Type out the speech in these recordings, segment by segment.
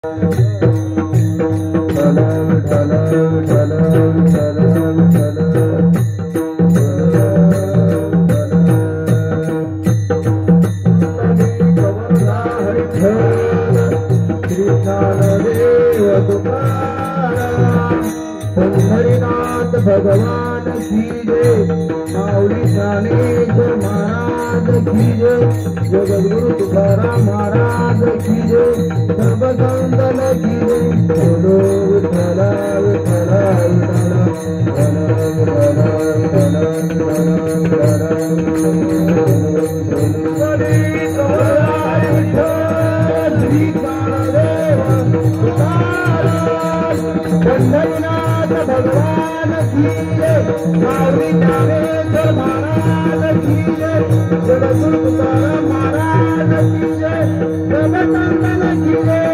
हरिनाथ भगवान की जय, माऊली ज्ञानेश्वर महाराज की जय, जगद्गुरु तुकाराम महाराज की जय, सर्व संतन की जय। बोलो विठ्ठल विठ्ठल हरिनाथ भगवान की जय, माऊली ज्ञानेश्वर महाराज की जय, जगद्गुरु तुकाराम महाराज की जय, सर्व संतन की जय।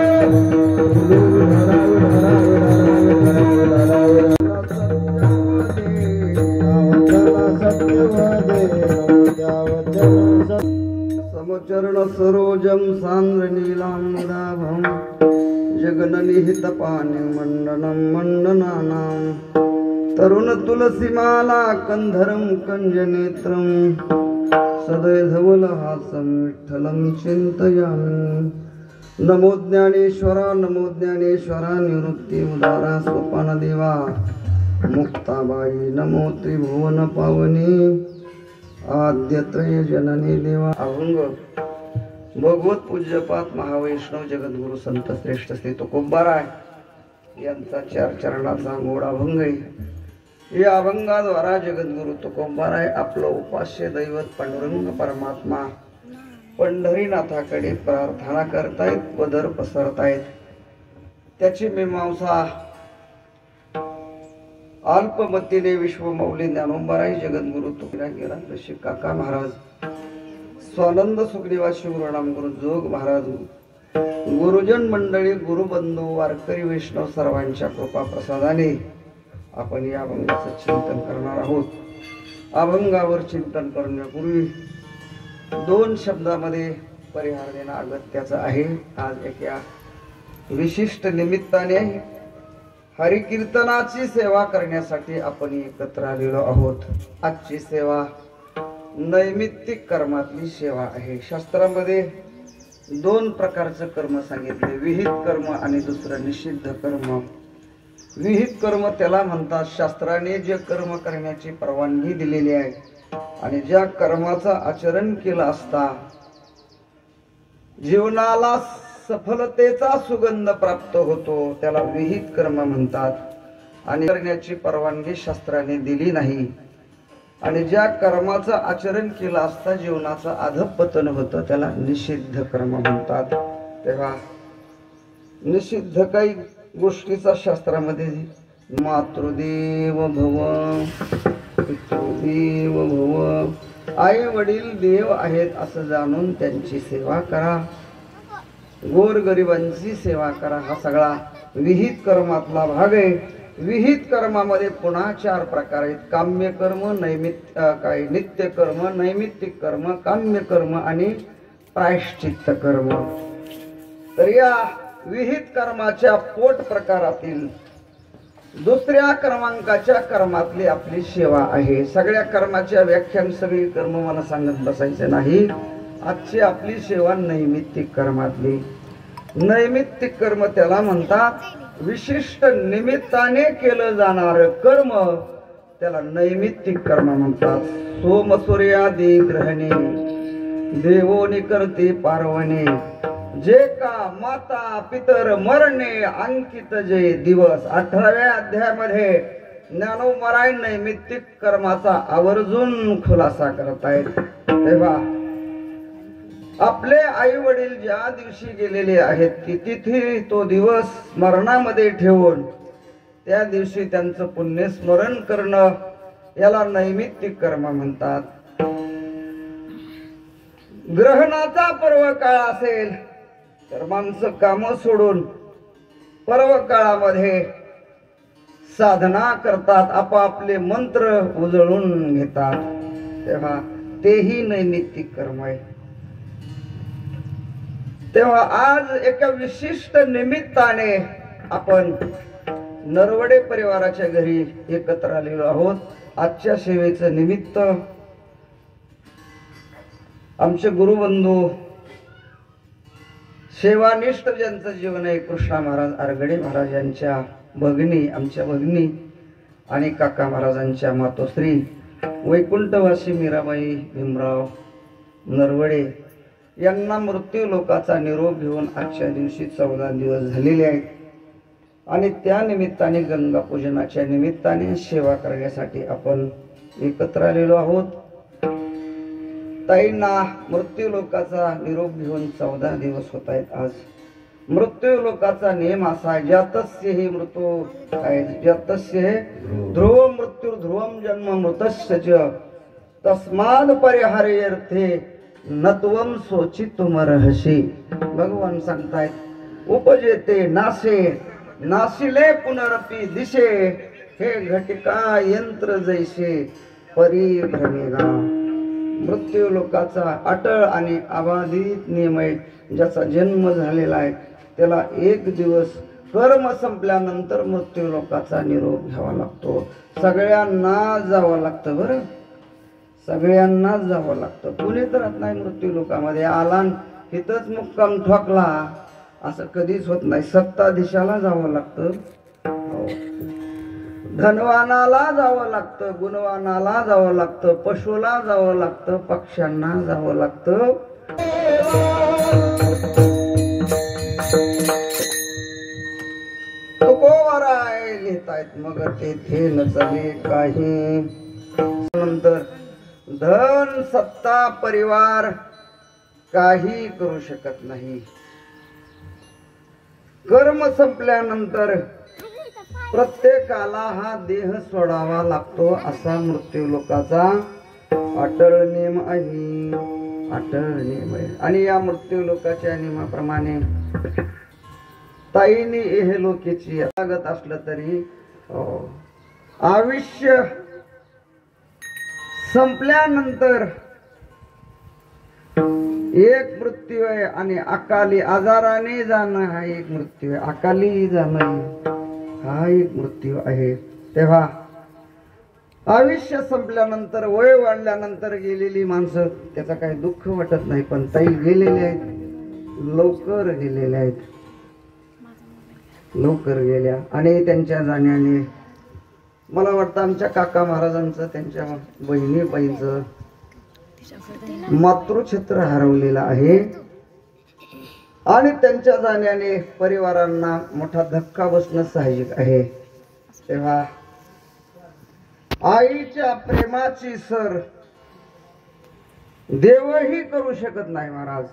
समचरण सरोजम सांद्र नीलांबुदाभं जगन्निहितपानि मंडनं मंडनानां तरुण तुलसीमाला कंधरं कंजनेत्रं सदैधवलहासं विठ्ठलं चिन्तयामि। नमो ज्ञानेश्वरा निवृत्ति उदारा स्वपानदेवा मुक्ताबाई नमो त्रिभुवन पावनी आद्यत्रय जननी देवा। अभंग भगवत पूज्यपाद महावैष्णव जगद्गुरु संत श्रेष्ठ श्री तुकोबाराय यांचा 4 चरणाचा गोड अभंग आहे। या अभंगाद्वारा जगद्गुरु तुकोबाराय आपलं उपास्य दैवत पांडुरंग परमात्मा पंढरीनाथाकडे प्रार्थना करतायत, पदर पसरतायत। त्याची मीमांसा अल्पमतीने विश्वमौली ज्ञानोबाराय जगद्गुरु तुकाराम ऋषी काका महाराज स्वानंद सुखदेवाशी गुरुनाम गुरु जोग महाराज गुरुजन मंडळी गुरुबंधू वारकरी वैष्णव सर्वांच्या कृपा प्रसादाने आपण या अभंगाचं चिंतन करणार आहोत। अभंगावर चिंतन करण्यापूर्वी 2 शब्दामध्ये परिहार देणं अगत्याचं आहे। आज एका विशिष्ट निमित्ताने हरिकीर्तनाची सेवा करण्यासाठी आपण एकत्र आलेलो आहोत। आजची सेवा नैमित्तिक कर्मातली सेवा आहे। शास्त्रामध्ये 2 प्रकारचं कर्म सांगितले, विहित कर्म आणि दुसरं निषिद्ध कर्म। विहित कर्म त्याला म्हणतात शास्त्राने जे कर्म करण्याची परवानगी दिलेली आहे आणि ज्या कर्माचं आचरण केलं असता जीवनाला सफलतेचा सुगंध प्राप्त होतो त्याला विहित कर्म म्हणतात। आणि करण्याची परवानगी शास्त्राने दिली नाही आणि ज्या कर्माचं आचरण केलं असता जीवनाचं अधःपतन होतं त्याला निषिद्ध कर्म म्हणतात। तेव्हा निषिद्ध काही गोष्टीचा शास्त्रामध्ये मातृदेव भव पितृदेव भव, आई वडील देव आहेत असं जाणून त्यांची सेवा करा, गोरगरिबांची सेवा करा, हा सगळा विहित कर्मातला भाग आहे। विहित कर्मामध्ये पुन्हा 4 प्रकार आहेत, काम्य कर्म, नित्य कर्म, नैमित्तिक कर्म, काम्य कर्म आणि प्रायश्चित्त कर्म। तर या विहित कर्माच्या पोट प्रकारातील 2ऱ्या क्रमांकाच्या कर्मातली आपली सेवा आहे। सगळ्या कर्माच्या व्याख्यान सगळी कर्म मला सांगत बसायचे नाही। आजची आपली सेवा नैमित्तिक कर्मातली। नैमित्तिक कर्म त्याला म्हणतात विशिष्ट निमित्ताने केलं जाणारं कर्म त्याला नैमित्तिक कर्म म्हणतात। सोम सूर्यादी ग्रहणे देवोनी करते पार्वणे, जे का माता पितर मरणे अंकित जे दिवस। 18व्या अध्यायामध्ये ज्ञानोबाराय नैमित्तिक कर्माचा आवर्जून खुलासा करतायत। तेव्हा आपले आई वडील ज्या दिवशी गेलेले आहेत ती तिथी तो दिवस स्मरणामध्ये ठेवून त्या दिवशी त्यांचं पुण्य स्मरण करणं याला नैमित्तिक कर्म म्हणतात। ग्रहणाचा पर्व काळ असेल तर माणसं काम सोडून पर्व काळामध्ये साधना करतात, आपापले मंत्र उजळून घेतात। तेव्हा तेही नैमित्तिक कर्म आहे। तेव्हा आज एका विशिष्ट निमित्ताने आपण नरवडे परिवाराच्या घरी एकत्र आलेलो आहोत. आजच्या सेवेचं निमित्त आमचे गुरुबंधू सेवानिष्ठ ज्यांचं जीवन आहे कृष्णा महाराज आरगडे महाराज यांच्या भगिनी, आमच्या भगिनी आणि काका महाराजांच्या मातोश्री वैकुंठवासी मीराबाई भीमराव नरवडे यांना मृत्यू लोकाचा निरोप घेऊन आजच्या दिवशी 14 दिवस झालेले आहेत. आणि त्या निमित्ताने गंगा पूजनाच्या निमित्ताने सेवा करण्यासाठी आपण एकत्र आलेलो आहोत. ताईंना मृत्यू लोकाचा निरोप घेऊन 14 दिवस होत आहेत. आज मृत्यू लोकाचा नियम असा, ज्यातस्य हि मृत्यू काय, ज्यातस्य ध्रुव मृत्यू ध्रुवम जन्म मृतस्य च तस्माद परिहार्यर्थे नत्वम शोचितुमर्हसि. भगवान सांगतायत उपजेते नासे नाशिले पुनरपि दिशे हे घटिका यंत्र जैसे परिभ्रमेगा. मृत्यू लोकाचा अटळ आणि अबाधित नियम आहे. ज्याचा जन्म झालेला आहे त्याला एक दिवस कर्म संपल्यानंतर मृत्यू लोकाचा निरोप घ्यावा लागतो. सगळ्यांना जावं लागतं, बरं, सगळ्यांनाच जावं लागतं. कुणीच राहत नाही मृत्यू लोकामध्ये. आला तिथंच मुक्काम ठोकला असं कधीच होत नाही. सत्ताधीशाला जावं लागतं, धनवानाला जावं लागतं, गुणवानाला जावं लागतं, पशुला जावं लागतं, पक्ष्यांना जावं लागतं. तुकोबराय लिहितायत मग तेथे नचले काही. नंतर धन सत्ता परिवार काही करू शकत नाही. कर्म संपल्यानंतर प्रत्येकाला हा देह सोडावा लागतो असा मृत्यू लोकाचा अटळ नियम आहे. अटळ नियम आहे. आणि या मृत्यू लोकाच्या नियमाप्रमाणे ताईने हे लोकेची लागत असलं तरी आयुष्य संपल्यानंतर एक मृत्यू आहे आणि अकाली आजाराने जाणं हा एक मृत्यू आहे. अकाली जाणं हा एक मृत्यू आहे. तेव्हा आयुष्य संपल्यानंतर वय वाढल्यानंतर गेलेली माणसं त्याचा काही दुःख वाटत नाही. पण ताई गेलेले आहेत, लवकर गेलेले आहेत, लवकर गेल्या. आणि त्यांच्या जाण्याने मला वाटतं आमच्या काका महाराजांचं, त्यांच्या बहिणीबाईंचं मातृछत्र हरवलेलं आहे. आणि त्यांच्या जाण्याने परिवारांना मोठा धक्का बसणं साहजिक आहे. तेव्हा आईच्या प्रेमाची सर देवही करू शकत नाही. महाराज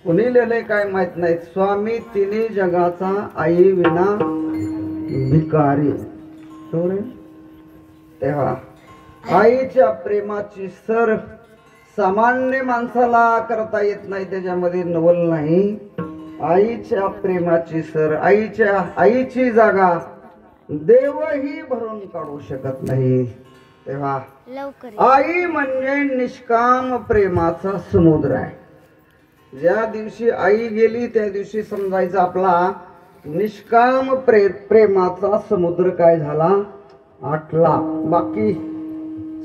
कुणी लिहिलंय काय माहित नाही. स्वामी तिन्ही जगाचा आई विना भिकारी. तेव्हा आईच्या प्रेमाची सर सामान्य माणसाला करता येत नाही, त्याच्यामध्ये नवल नाही. आईच्या प्रेमाची सर, आईची जागा देवही भरून काढू शकत नाही. तेव्हा आई म्हणजे निष्काम प्रेमाचा समुद्र आहे. ज्या दिवशी आई गेली त्या दिवशी समजायचं आपला निष्काम प्रेमाचा समुद्र काय झाला, आटला. बाकी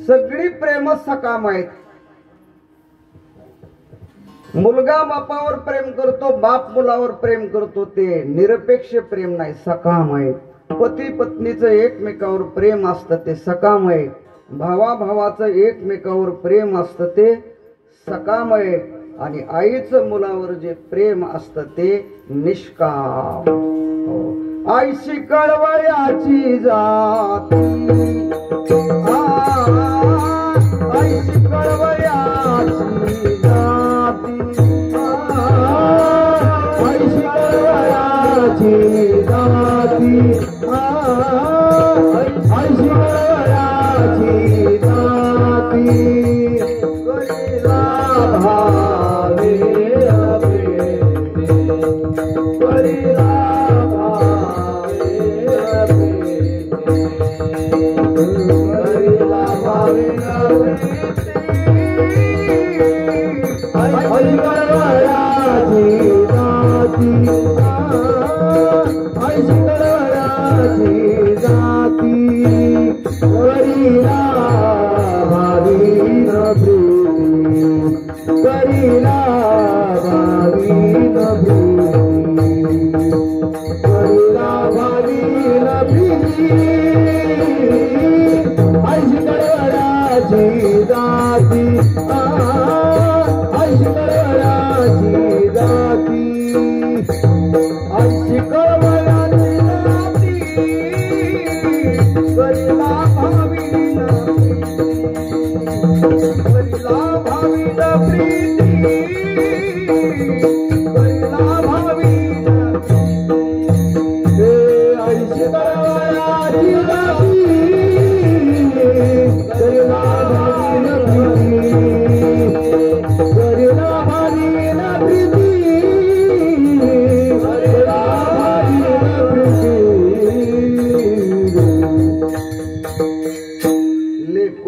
सगळी प्रेम सकाम आहेत. मुलगा बापावर प्रेम करतो, बाप मुलावर प्रेम करतो, ते निरपेक्ष प्रेम नाही, सकाम आहे. पती पत्नीचं एकमेकावर प्रेम असतं ते सकाम आहे. भावा भावाचं एकमेकावर प्रेम असतं ते सकाम आहे. आणि आईचं मुलावर जे प्रेम असतं ते निष्काम. आईशी कळवळ्याची जाती, आईशी कळवळ्याची जाती, आईशी कळवळ्याची जाती, आईशी कळवळ्याची जाती. Hare Hare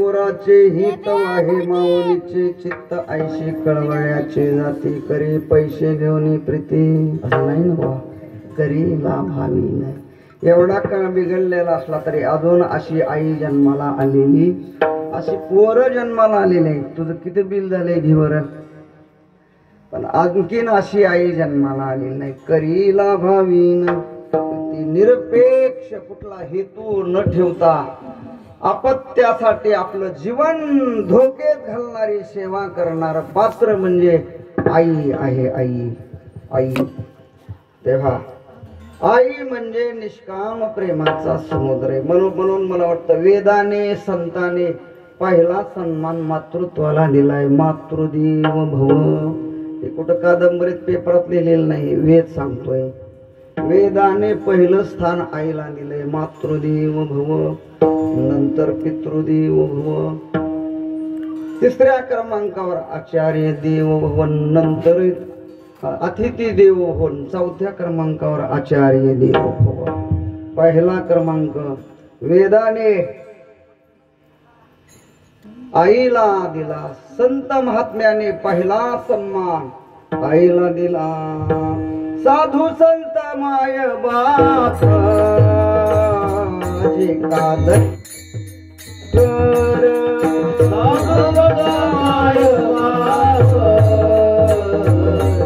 पोराचे हित आहे माऊलीचे चित्त ऐशी कळवळ्याचे जाती करी पैसे घेऊन प्रीती असं नाही ना बा करी लाभ हवी नाही एवढा काळ बिघडलेला असला तरी अजून अशी आई जन्माला आलेली अशी पोरं जन्माला आलेली तुझं किती बिल झाले घे बरं पण आणखीन अशी आई जन्माला आलेली नाही करी लाभावीन ती निरपेक्ष कुठला हेतू न ठेवता अपत्यासाठी आपलं जीवन धोक्यात घालणारी सेवा करणार पात्र म्हणजे आई आहे आई आई तेव्हा आई म्हणजे निष्काम प्रेमाचा समुद्र आहे म्हणून मला वाटतं वेदाने संताने पहिला सन्मान मातृत्वाला दिलाय मातृदेव भव हे कुठं कादंबरीत पेपरात लिहिलेलं नाही वेद सांगतोय वेदाने पहिलं स्थान आईला दिलंय मातृदेव भव नंतर पितृदेव भव तिसऱ्या क्रमांकावर आचार्य देव भव नंतर अतिथी देव भव चौथ्या क्रमांकावर आचार्य देव भव पहिला क्रमांक वेदाने आईला दिला संत महात्म्याने पहिला सन्मान आईला दिला साधू संत माय बाप जे कादर साधू माय बाप जे कादर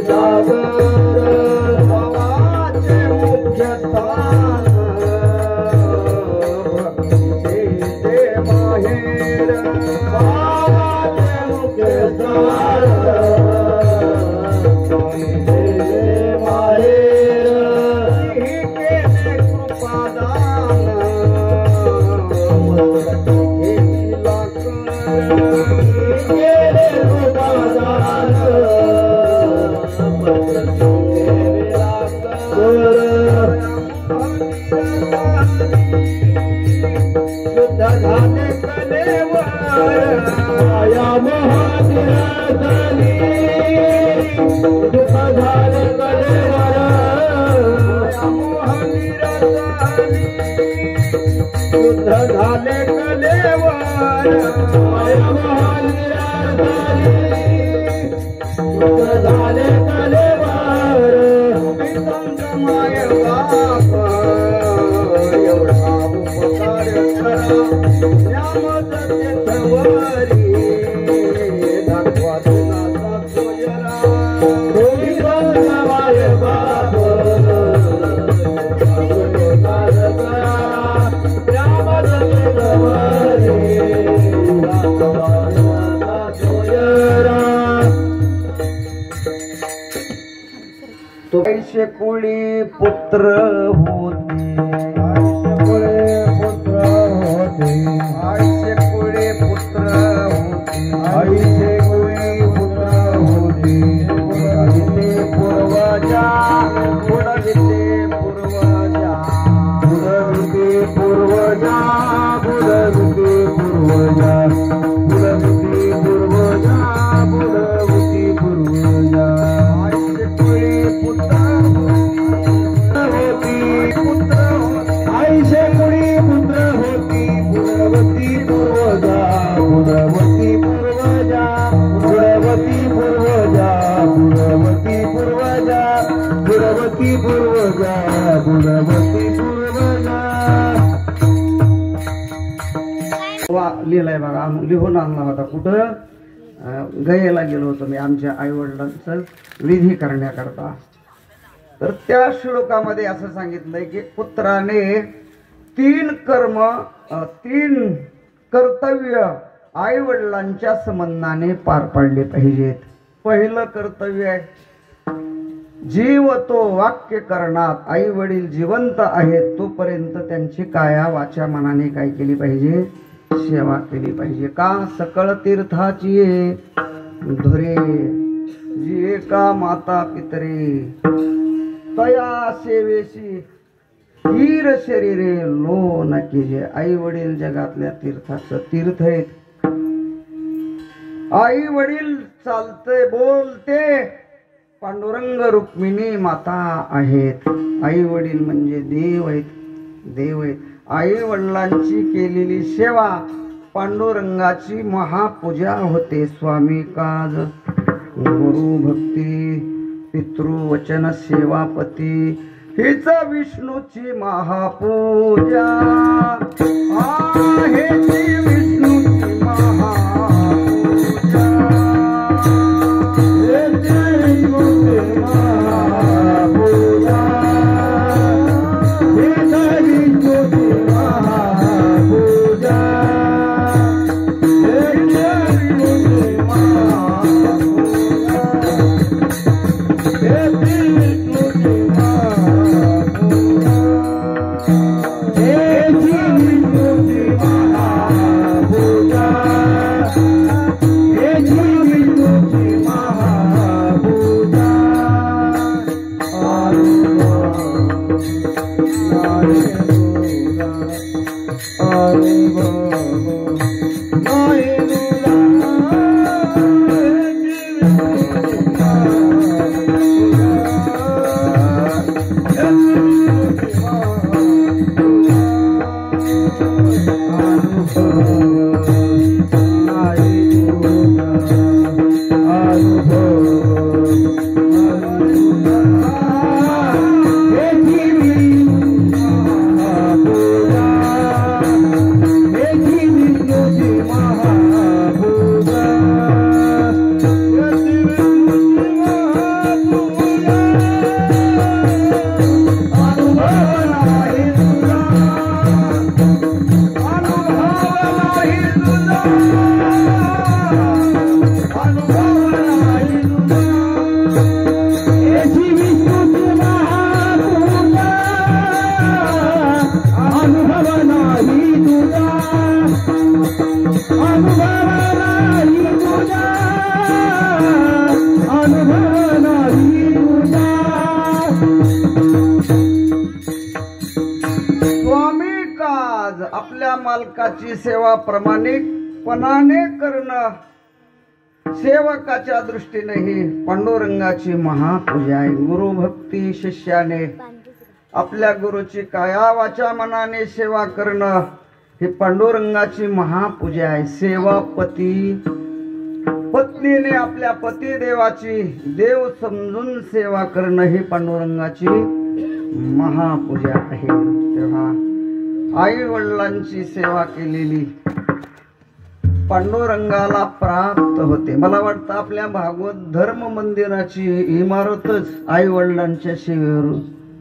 सागर भावाचे मुख्य स्थान भक्तीचे माहेर भावाचे मुख्य स्थान झाले कलेवर झाले कलेवर माय बाप एवढा उपकार दाखवा तुला सोयरा माय बाप तो ऐसे कुळी पुत्र होते ऐसे कुळी पुत्र होते ऐसे कुळी पुत्र होते पुरविते पूर्वजा पुरविते पूर्वजा पुरविते पूर्वजा पुरविते पूर्वजा पुरविते पूर्वजा पुरविते पूर्वजा लिहिलाय बघा लिहून आणला होता कुठं गयेला गेलो होतो मी आमच्या आई वडिलांचं विधी करण्याकरता तर त्या श्लोकामध्ये असं सांगितलंय की पुत्राने तीन कर्तव्य आई वडिलांच्या संबंधाने पार पाडले पाहिजेत पहिलं कर्तव्य आहे जीव तो वाक्य करणात आई वडील जिवंत आहेत तोपर्यंत त्यांची काया वाचा मनाने काय केली पाहिजे सेवा केली पाहिजे का सकळ तीर्थाची धुरे जी एका माता पितरे तया सेवेशी तीर शरीरे लो न केले आई वडील जगातल्या तीर्थाचं तीर्थ आहेत आई वडील चालते बोलते पांडुरंग रुक्मिणी माता आहेत आई वडील म्हणजे देव आहेत आई वडिलांची केलेली सेवा पांडुरंगाची महापूजा होते. स्वामी काज गुरु भक्ती पितृवचन सेवापती हीच विष्णूची महापूजा आहे. विष्णूची महापूजा आपल्या मालकाची सेवा प्रामाणिकपणाने करणं सेवकाच्या दृष्टीने ही पांडुरंगाची महापूजा आहे. गुरुभक्ती शिष्याने आपल्या गुरुची काया वाचा मनाने सेवा करणं ही पांडुरंगाची महापूजा आहे. सेवापती पत्नीने आपल्या पतिदेवाची देव समजून सेवा करणं ही पांडुरंगाची महापूजा आहे. तेव्हा आई वडिलांची सेवा केलेली पांडुरंगाला प्राप्त होते. मला वाटतं आपल्या भागवत धर्म मंदिराची इमारतच आई वडिलांच्या सेवेवर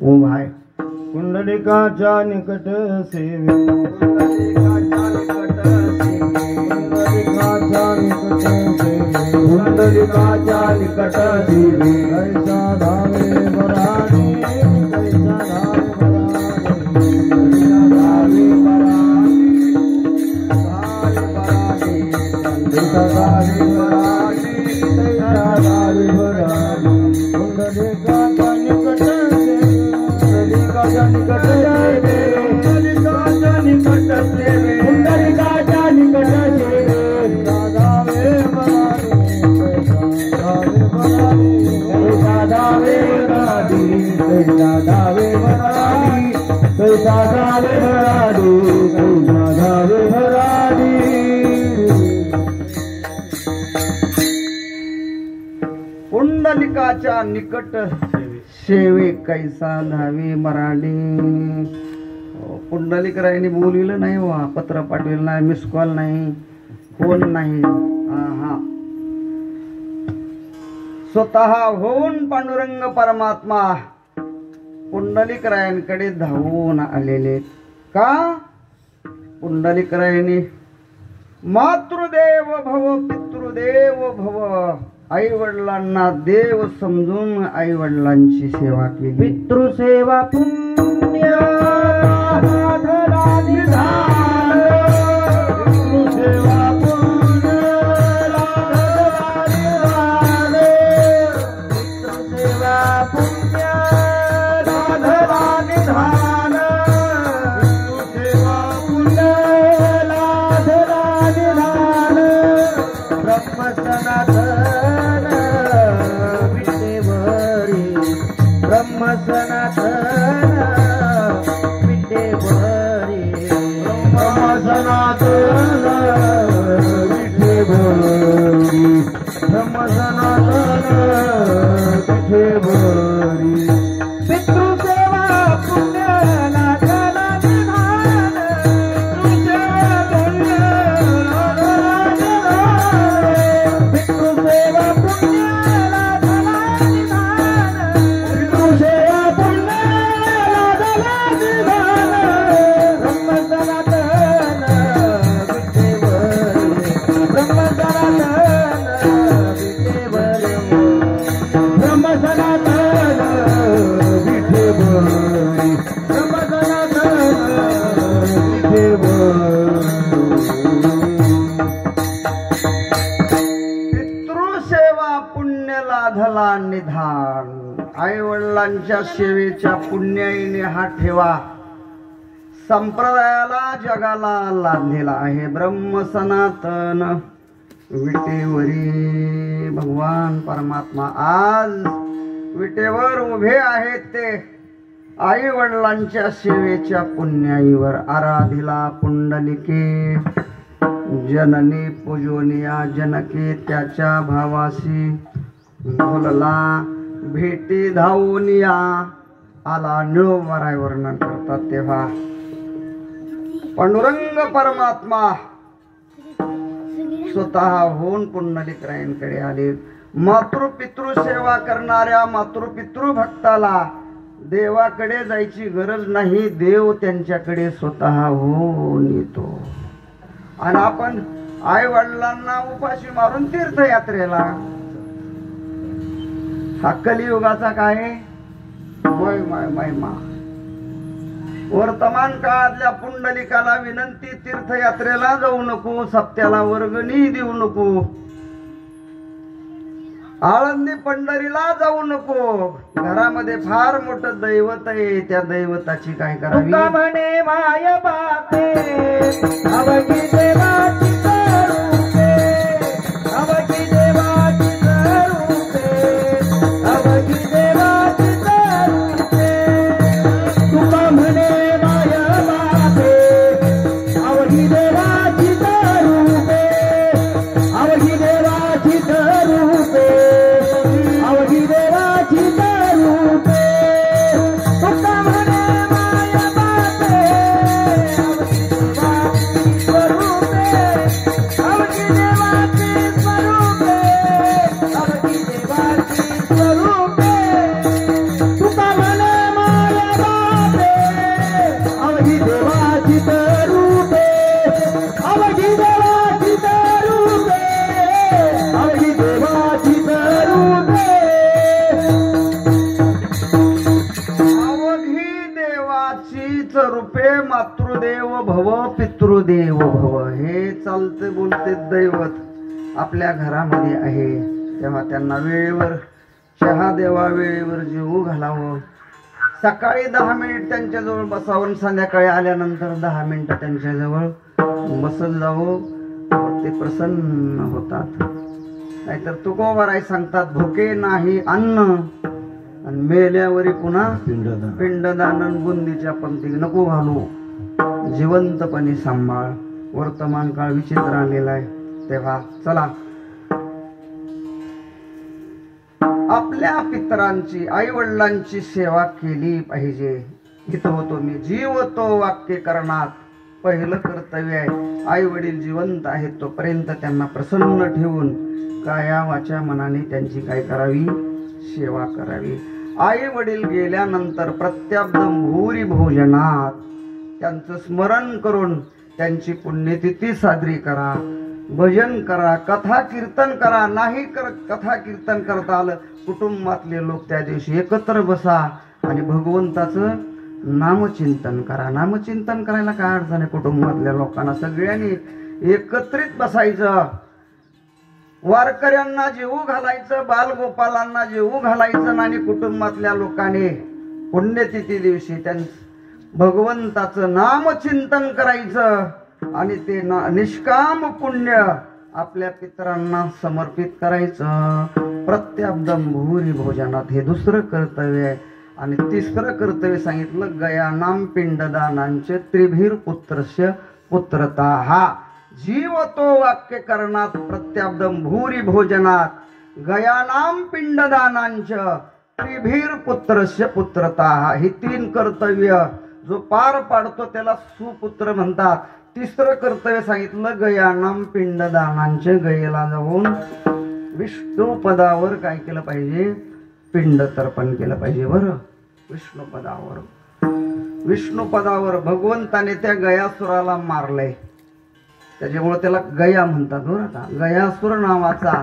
उभा आहे. कुंडलिकाच्या निकट सेवे कुंडलिकाच्या निकट सेवे कैसा धावे बराणी कैसा धावे बराणी पुंडलिकाच्या निकट सेवे कैसा धावे मराठी. पुंडलिक रायने बोलविलं नाही, वा पत्र पाठविलं नाही, मिस कॉल नाही, फोन नाही. हा स्वतः होऊन पांडुरंग परमात्मा पुंडलिक रायांकडे धावून आलेले. का? पुंडलिक रायाने मातृदेव भव पितृदेव भव आई वडिलांना देव समजून आई वडिलांची सेवा केली. पितृसेवा पुण्य ब्रह्म सनातन विद्येवरी पितृसेवा पुण्य लाधला निधान. आई वडिलांच्या सेवेच्या पुण्याईने हा ठेवा संप्रदायाला जगाला लादलेला आहे. ब्रह्म सनातन विटेवरी भगवान परमात्मा आज विटेवर उभे आहेत. ते आई वडिलांच्या सेवेच्या पुण्याईवर. आराधिला पुंडलिके जननी पूजोनिया जनके त्याच्या भावासी बोलला भेटी धावूनिया आला. निळोबाराय वर्णन करतात तेव्हा पांडुरंग परमात्मा स्वतः होऊन पुंडलिकरायांकडे आले. मातृपितृ सेवा करणाऱ्या मातृपितृ भक्ताला देवाकडे जायची गरज नाही. देव त्यांच्याकडे स्वतः होऊन येतो. आणि आपण आई वडिलांना उपाशी मारून तीर्थयात्रेला. हा कलियुगाचा काय महिमा. वर्तमान काळातल्या पुंडलिकाला विनंती तीर्थयात्रेला जाऊ नको, सप्त्याला वर्गणी देऊ नको, आळंदी पंढरीला जाऊ नको. घरामध्ये फार मोठं दैवत आहे. त्या दैवताची काय करावी. म्हणे माय बापे अवघी देवाची स्वरूपे, अवघी देवाची स्वरूपे, अवघी देवाची स्वरूपे. तुका म्हणे माय बापे अवघी देवाची स्वरूपे, अवघी देवाची स्वरूपे, अवघी देवाची स्वरूपे. तुका म्हणे माय बापे अवघी देवाची स्वरूपे, अवघी देवाची स्वरूपे. तुका म्हणे माय बापे अवघी देवाची स्वरूपे, अवघी देवाची स्वरूपे, अवघी देवाची स्वरूपे. अवघी देवाचीच रूपे. मातृदेव भव पितृदेव भव हे चालते बोलते दैवत आपल्या घरामध्ये आहे. तेव्हा त्यांना वेळेवर चहा द्यावा, वेळेवर जेवू घालावं. सकाळी 10 मिनिट त्यांच्याजवळ बसावं, संध्याकाळी आल्यानंतर 10 मिनिटं त्यांच्याजवळ बसत जावं. ते प्रसन्न होतात. नाहीतर तुकोबाराय सांगतात भुके नाही अन्न आणि मेल्यावरी पुन्हा पिंडदान आणि बुंदीच्या पंक्ती नको घालू. जिवंतपणे सांभाळ. वर्तमान काळ विचित्र आलेला आहे. तेव्हा चला आपल्या पितरांची आई वडिलांची सेवा केली पाहिजे. इथं होतो मी जीव तो वाक्य करणार पहिलं कर्तव्य आहे. आई वडील जिवंत आहेत तोपर्यंत त्यांना प्रसन्न ठेवून काया वाचा मनाने त्यांची काय करावी सेवा करावी. आई वडील गेल्यानंतर प्रत्याब्दम भूरी भोजनात त्यांचं स्मरण करून त्यांची पुण्यतिथी साजरी करा, भजन करा, कथा कीर्तन करा. नाही कथा कीर्तन करता आलं कुटुंबातले लोक त्या दिवशी एकत्र बसा आणि भगवंताचं नामचिंतन करा. नामचिंतन करायला काय अडचण आहे. कुटुंबातल्या लोकांना सगळ्यांनी एकत्रित बसायचं. वारकऱ्यांना जेवू घालायचं, बालगोपालांना जेवू घालायचं आणि कुटुंबातल्या लोकांनी पुण्यतिथी दिवशी त्यांचं भगवंताचं नामचिंतन करायचं आणि ते निष्काम पुण्य आपल्या पितरांना समर्पित करायचं. प्रत्याब्दम भूरी भोजनात हे दुसरं कर्तव्य आहे. आणि तिसरं कर्तव्य सांगितलं गयानाम पिंडदानांचे त्रिभीर पुत्रस्य पुत्रता. हा जीवतो वाक्य करणात प्रत्याब्दम भूरी भोजनात गयानाम पिंडदानांच त्रिभीर पुत्रस्य पुत्रता. ही 3 कर्तव्य जो पार पाडतो त्याला सुपुत्र म्हणतात. तिसरं कर्तव्य सांगितलं गयानाम पिंडदानांचे. गयेला जाऊन विष्णू पदावर काय केलं पाहिजे? पिंड तर्पण केलं पाहिजे. बरं, विष्णू पदावर. विष्णू पदावर भगवंताने त्या गयासुराला मारलंय, त्याच्यामुळे त्याला गया म्हणतात. बरं का, गयासुर नावाचा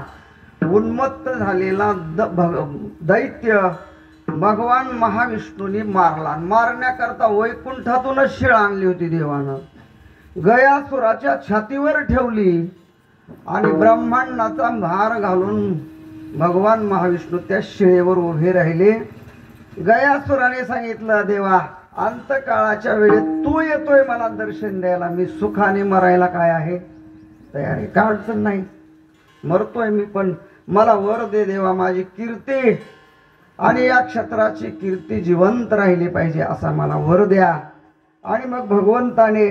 उन्मत्त झालेला दैत्य भगवान महाविष्णूंनी मारला. मारण्याकरता वैकुंठातूनच शिळ आणली होती देवानं. गयासुराच्या छातीवर ठेवली आणि ब्रह्मांडाचा भार घालून भगवान महाविष्णू त्या शिळेवर उभे राहिले. गयासुराने सांगितलं, देवा अंतकाळाच्या वेळेत तू येतोय मला दर्शन द्यायला, मी सुखाने मरायला काय आहे तयार आहे, काय अडचण नाही, मरतोय मी पण मला वर दे देवा. माझी कीर्ती आणि या क्षेत्राची कीर्ती जिवंत राहिली पाहिजे असा मला वर द्या. आणि मग भगवंताने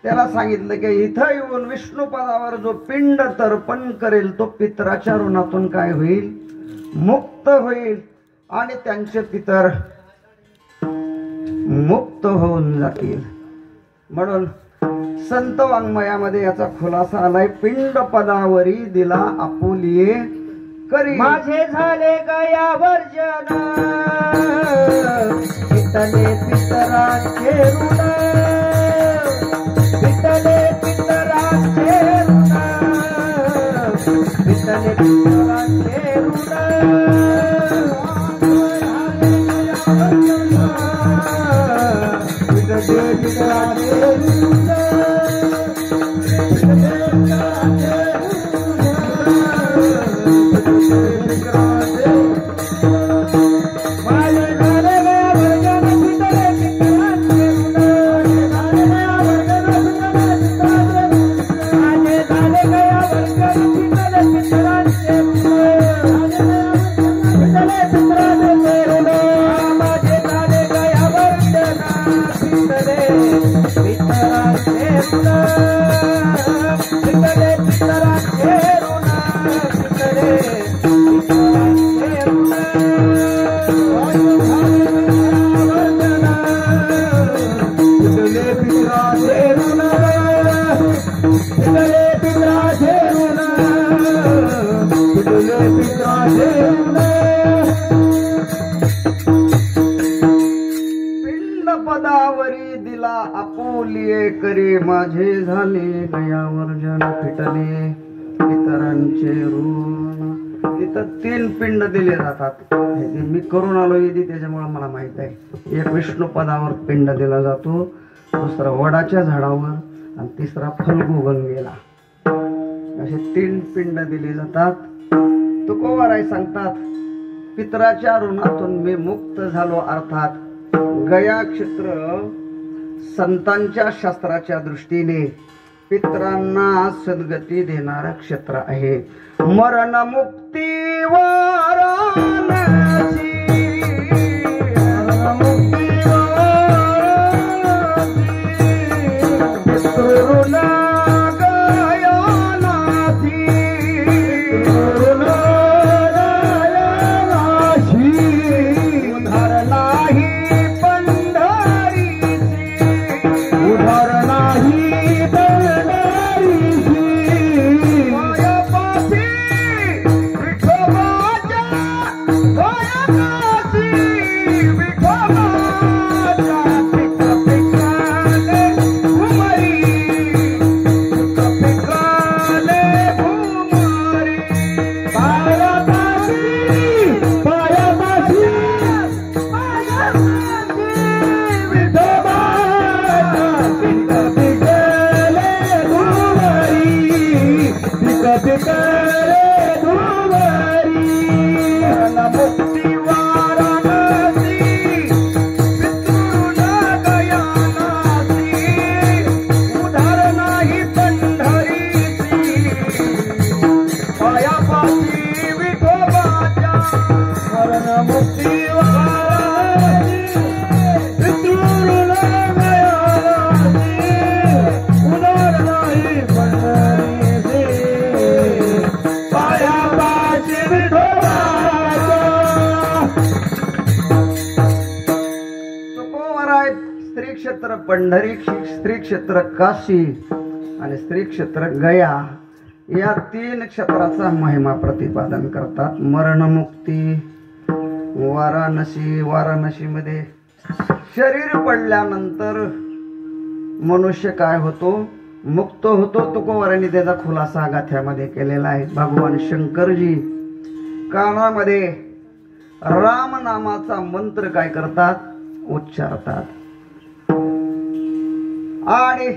त्याला सांगितलं की इथं येऊन विष्णू पदावर जो पिंड तर्पण करेल तो पितराच्या ऋणातून काय होईल? मुक्त होईल आणि त्यांचे पितर मुक्त होऊन जातील. म्हणून संत वाङ्मयामध्ये याचा खुलासा आलाय. पिंड पदावरी दिला आपुलिये करी, माझे झाले गया वर्जन, पितले पितरांचे ऋण, पितले पितरांचे ऋण, पितले पितरांचे ऋण. पदावरी दिला आपुलिये करे, माझे झाले गयावर्जन, फिटले पितरांचे ऋण. इथं 3 पिंड दिले जातात. मी करून आलो इथे त्याच्यामुळे मला माहित आहे. एक विष्णू पदावर पिंड दिला जातो, दुसरा वडाच्या झाडावर आणि तिसरा फल्गुगंगेला. असे 3 पिंड दिले जातात. तुकोबाराय सांगतात, पितराच्या ऋणातून मी मुक्त झालो. अर्थात गया क्षेत्र संतांच्या शास्त्राच्या दृष्टीने पितरांना सद्गती देणारं क्षेत्र आहे. मरण मुक्ती वाराणसी, पंढरी स्त्री क्षेत्र काशी आणि स्त्री क्षेत्र गया या 3 क्षेत्राचा महिमा प्रतिपादन करतात. मरणमुक्ती वाराणसीमध्ये शरीर पडल्यानंतर मनुष्य काय होतो, मुक्त होतो. तुकोबारांनी त्याचा खुलासा गाथ्यामध्ये केलेला आहे. भगवान शंकरजी कानामध्ये राम नामाचा मंत्र काय करतात, उच्चारतात आणि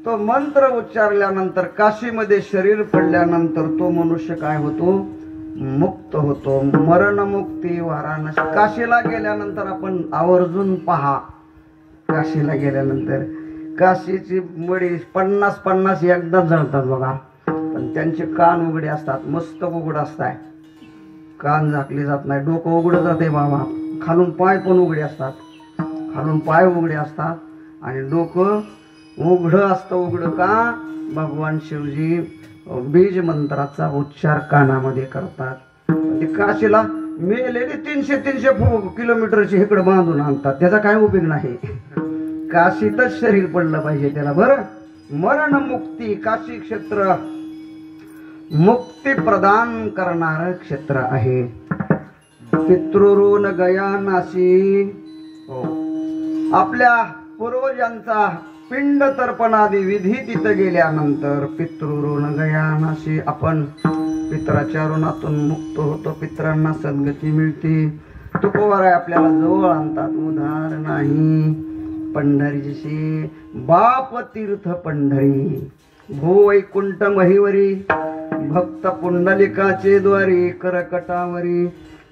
तो मंत्र उच्चारल्यानंतर काशीमध्ये शरीर पडल्यानंतर तो मनुष्य काय होतो, मुक्त होतो. मरणमुक्ती वाराणसी. काशीला गेल्यानंतर आपण आवर्जून पहा, काशीला गेल्यानंतर काशीची मडी 50 एकदा जळतात बघा, पण त्यांचे कान उघडे असतात, मस्तक उघड असतात, कान झाकले जात नाही, डोकं उघड जाते बाबा, खालून पाय पण उघडे असतात, खालून पाय उघडे असतात आणि डोकं उघड असतं. उघड का, भगवान शिवजी बीज मंत्राचा उच्चार कानामध्ये करतात. ते काशीला मेलेली 300 किलोमीटरची इकडे बांधून आणतात, त्याचा काय उपयोग नाही. काशीतच शरीर पडलं पाहिजे त्याला. बरं, मरणमुक्ती काशी क्षेत्र मुक्ती प्रदान करणारं क्षेत्र आहे. पितृऋण गया नाशी. आपल्या पूर्वजांचा पिंड तर्पणादी विधी तिथं गेल्यानंतर पितृऋण गया नाशी. आपण पितराच्या ऋणातून मुक्त होतो, पितरांना सद्गती मिळते. तुकोबाराय आपल्याला जवळ आणतात. उधार नाही पंढरीशी बाप तीर्थ पंढरी. भो वैकुंठ महिवरी भक्त पुंडलिकाचे द्वारी करकटावरी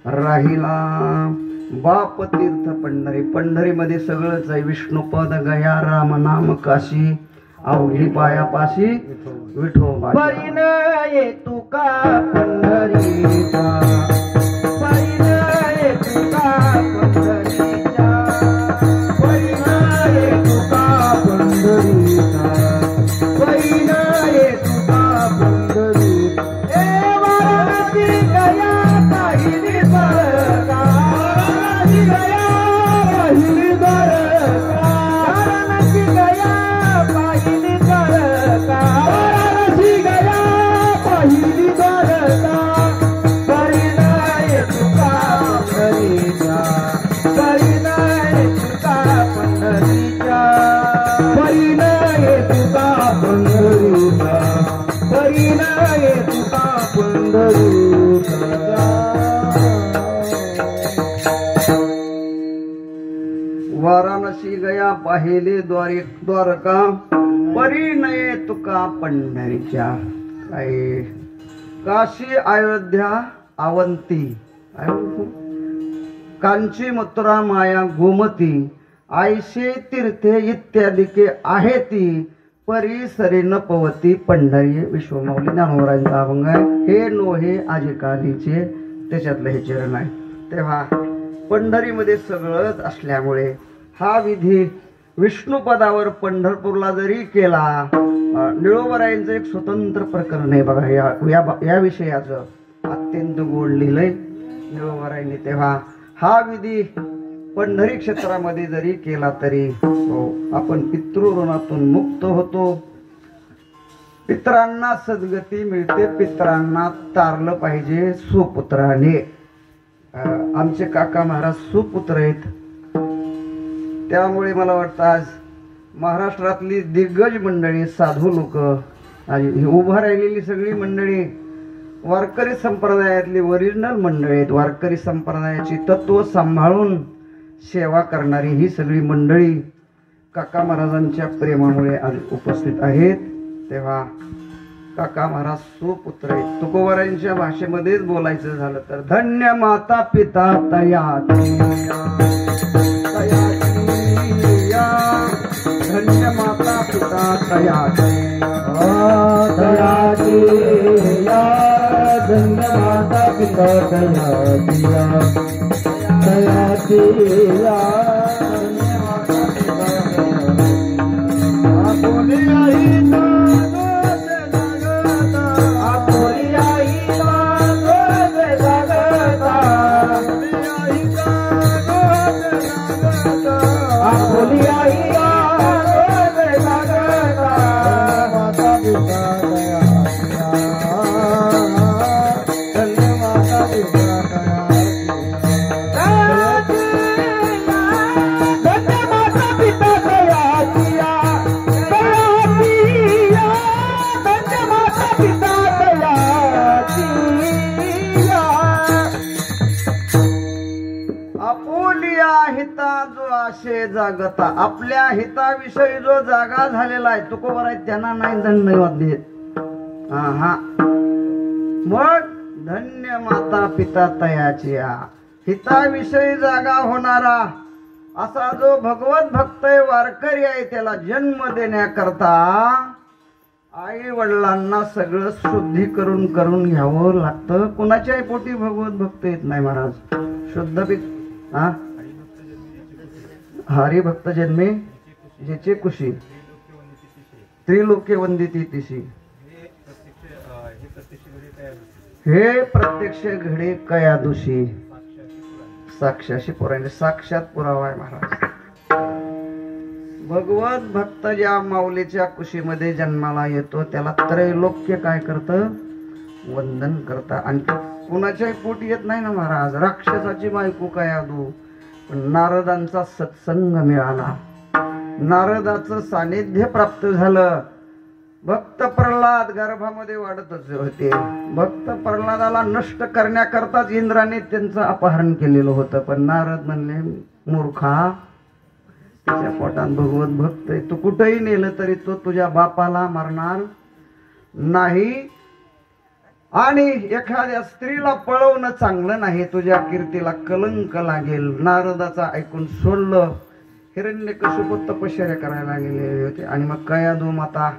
राहिला बाप तीर्थ पंढरी. पंढरीमध्ये सगळंच आहे. विष्णुपद गया राम नाम काशी अवघी पायापाशी विठोबा. परिणय तुका पंढरीचा, परिणय तुका पंढरीचा, परिणय तुका पंढरीचा, परिणय तुका पंढरी. ए वाराणसी गया पाहिली बरका, वाराणसी गया पाहिली बरका, वाराणसी गया पाहिली बरका, वाराणसी गया पाहिली बरका. परिणय तुका पंढरीचा, परिणय तुका पंढरीचा, परिणय तुका पंढरीचा, परिणय तुका पंढरीचा. वाराणसी गया पाहिले द्वारका परिणय तुका पंढरीच्या. काय काशी अयोध्या अवंती कांची मथुरा माया गोमती आयशे तीर्थे इत्यादी के आहे ती परिसरे न पवती पंढरी. विश्वमाऊली ज्ञानोबरायांचा अभंग आहे. हे नोहे आजिकालीचे त्याच्यातलं हे चरण आहे. तेव्हा पंढरीमध्ये सगळंच असल्यामुळे हा विधी विष्णुपदावर पंढरपूरला जरी केला, निळोबरायांचं एक स्वतंत्र प्रकरण आहे बघा या विषयाचं अत्यंत गोड लिहिलंय निळोबरायांनी. तेव्हा हा विधी पंढरी क्षेत्रामध्ये जरी केला तरी आपण पितृऋणातून मुक्त होतो, पितरांना सद्गती मिळते. पितरांना तारलं पाहिजे सुपुत्राने. आमचे काका महाराज सुपुत्र आहेत, त्यामुळे मला वाटतं आज महाराष्ट्रातली दिग्गज मंडळी, साधू लोक आणि उभा राहिलेली सगळी मंडळी वारकरी संप्रदायातली ओरिजिनल मंडळी आहेत. वारकरी संप्रदायाची तत्व सांभाळून सेवा करणारी ही सगळी मंडळी काका महाराजांच्या प्रेमामुळे आज उपस्थित आहेत. तेव्हा काका महाराज सुपुत्र आहेत. तुकोबारायांच्या भाषेमध्येच बोलायचं झालं तर धन्य माता पिता तया धन्य माता पिता तया धन्य माता पिता तया जागता आपल्या हिताविषयी जो जागा झालेला आहे तुकोबर आहे त्यांना नाही धन्यवाद देत. हा मग धन्य माता पिता तयाची हिताविषयी जागा होणारा असा जो भगवत भक्त वारकरी आहे त्याला जन्म देण्याकरता आई वडिलांना सगळं शुद्धीकरण करून घ्यावं लागतं. कुणाच्याही पोटी भगवत भक्त येत नाही महाराज. शुद्ध हरिभक्त जन्मे जेचे कुशी त्रिलोके वंदिती तिशी हे प्रत्यक्ष घडे कया दोषी साक्षाशी पुराणे साक्षात पुरावा आहे महाराज. भगवत भक्त ज्या माऊलीच्या कुशीमध्ये जन्माला येतो त्याला त्रैलोक्य काय करतं वंदन करता. आणि कुणाच्याही पोटी येत नाही ना महाराज. राक्षसाची बायको कया दू नारदांचा सत्संग मिळाला. नारदाचं सानिध्य प्राप्त झालं. भक्त प्रल्हाद गर्भामध्ये वाढतच होते. भक्त प्रल्हादाला नष्ट करण्याकरताच इंद्राने त्यांचं अपहरण केलेलं होतं. पण नारद म्हणले मूर्खा त्याच्या पोटात भगवत भक्त आहे. तू कुठेही नेलं तरी तो तुझ्या बापाला मारणार नाही आणि एखाद्या स्त्रीला पळवणं चांगलं नाही. तुझ्या कीर्तीला कलंक लागेल. नारदाचा ऐकून सोडलं. हिरण्यकशिपू तपश्चर्या करायला गेलेले होते आणि मग कयादू माता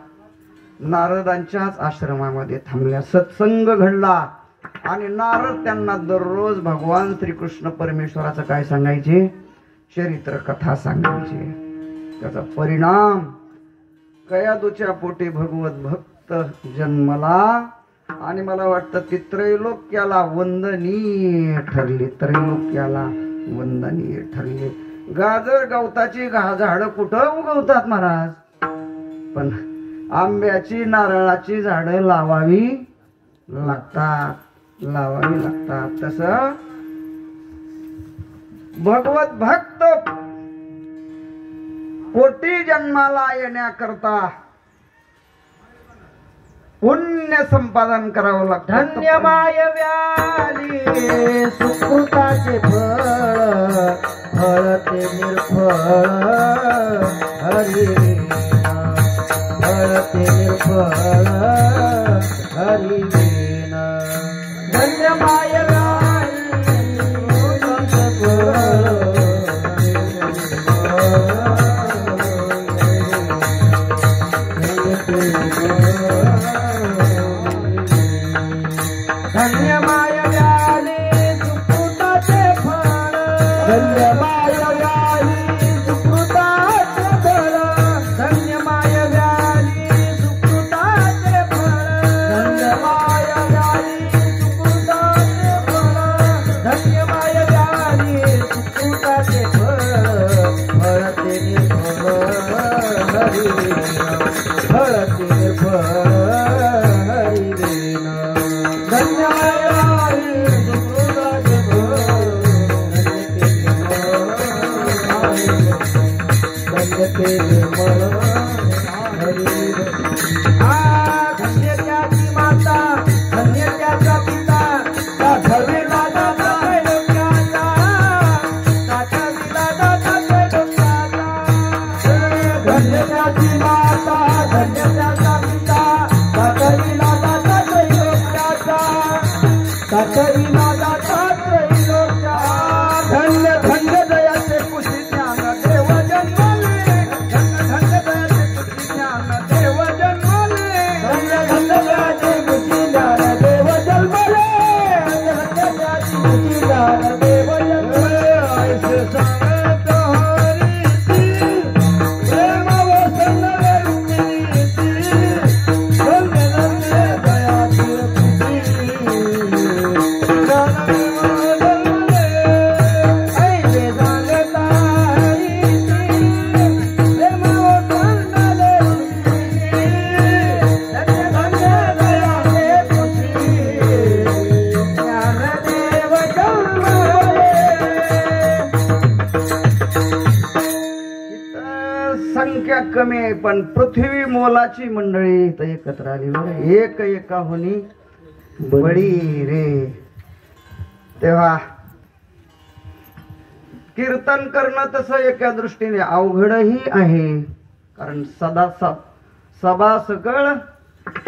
नारदांच्याच आश्रमामध्ये थांबल्या. सत्संग घडला आणि नारद त्यांना दररोज भगवान श्रीकृष्ण परमेश्वराचं काय सांगायचे चरित्र कथा सांगायचे. त्याचा परिणाम कयादूच्या पोटी भगवत भक्त जन्मला आणि मला वाटतं ती त्रैलोक्याला वंदनीय ठरली. त्रैलोक्याला वंदनीय ठरली. गाजर गवताची झाडं कुठं उगवतात महाराज. पण आंब्याची नारळाची झाडं लावावी लागतात. तसं भगवत भक्त पोटी जन्माला येण्याकरता पुण्य संपादन करावं लागतं. धन्य माय व्याली सुकृताचे फळ ते निर्फळ हरी फळ ते निर्फळ हरी धन्य माय धन्य माय व्याली सुकृताचे फळ धन्य माय व्याली सुकृताचे फळ धन्य माय व्याली सुकृताचे फळ धन्य माय व्याली सुकृताचे फळ धन्य माय व्याली सुकृताचे फळ ते निर्फळ हरी फळ ते निर्फळ हरी धन्य त्याची माता धन्य त्याचा पिता साठविला दाता त्रैलोक्याचा साठविला दाता त्रैलोक्याचा धन्य त्याची माता धन्य त्याचा पिता साठविला दाता त्रैलोक्याचा साठविला दाता त्रैलोक्याचा धन्य धन्य दयाचे कुशी ज्ञान देव जन्मले धन्य दयाचे कुशी ज्ञान देव जन्मले धन्य धन्य दयाचे कुशी ज्ञान देव जन्मले धन्य दयाचे कुशी ज्ञान देव जन्मले ऐसे सांगत हरीची प्रेम वसन रुक्मिणीची धन्य धन्य दयाचे कुशी पण पृथ्वी मोलाची मंडळी इथं एकत्र आली बरं. एक एका होनी बडी रे. तेव्हा कीर्तन करणं तसं एका दृष्टीने अवघडही आहे, कारण सभा सकळ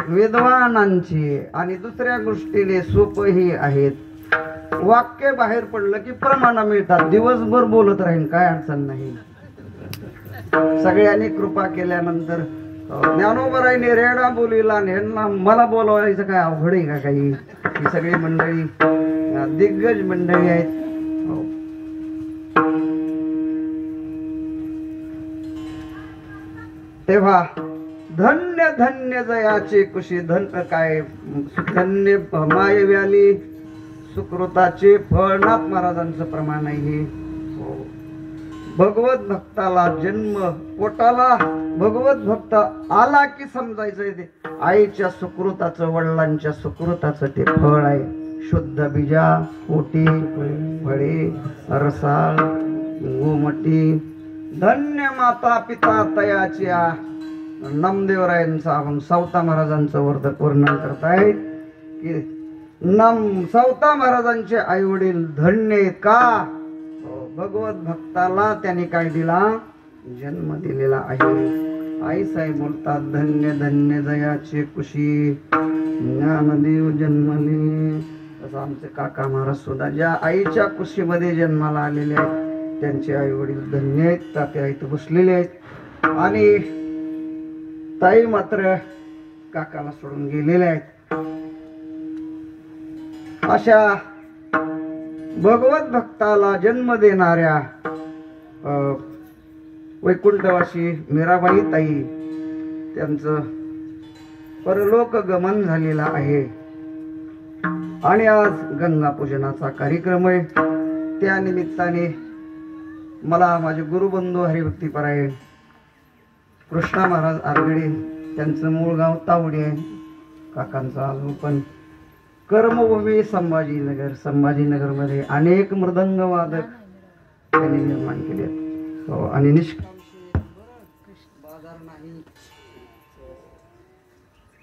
विद्वानांची, आणि दुसऱ्या गोष्टीने सोपही आहेत. वाक्य बाहेर पडलं की प्रमाण मिळतात. दिवसभर बोलत राहील, काय अडचण नाही. सगळ्यांनी कृपा केल्यानंतर ज्ञानोबराईने रेडा बोलीला यांना मला बोलवायचं काय अवघड आहे का काही. ही सगळी मंडळी दिग्गज मंडळी आहेत. तेव्हा धन्य धन्य जयाचे कुशी काय धन्य मायव्याली सुकृताचे फळ. नाथ महाराजांचं प्रमाण आहे हे. भगवत भक्ताला जन्म पोटाला भगवत भक्त आला की समजायचं ते आईच्या सुकृताचं, वडिलांच्या सुकृताचं ते फळ आहे. शुद्ध बीजा, पोटी, फळे, रसाळ, गोमटी. धन्य माता पिता तयाच्या. नामदेवरायांचा सावता महाराजांचं वर्णन करतायत की सावता महाराजांचे आई वडील धन्य का. भगवत भक्ताला त्यांनी काय दिला, जन्म दिलेला आहे. आई साहेब बोलतात धन्य धन्य जयाचे कुशी ज्ञानदेव जन्मले. तसं आमचे काका महाराज सुद्धा ज्या आईच्या कुशीमध्ये जन्माला आलेले आहेत त्यांचे आई वडील धन्य आहेत. तात्या इथं बसलेले आहेत, आणि ताई मात्र काकाला सोडून गेलेले आहेत. अशा भगवत भक्ताला जन्म देणाऱ्या वैकुंठवासी मीराबाई ताई त्यांचं परलोक गमन झालेला आहे, आणि आज गंगा पूजनाचा कार्यक्रम आहे. त्या निमित्ताने मला माझे गुरुबंधू हरिभक्तीपरायण कृष्णा महाराज आरगडे, त्यांचं मूळ गाव तावडी आहे. काकांचं आलो पण कर्मभूमी संभाजीनगर मध्ये अनेक मृदंग वादक त्यांनी निर्माण केले. आणि बाजार नाही,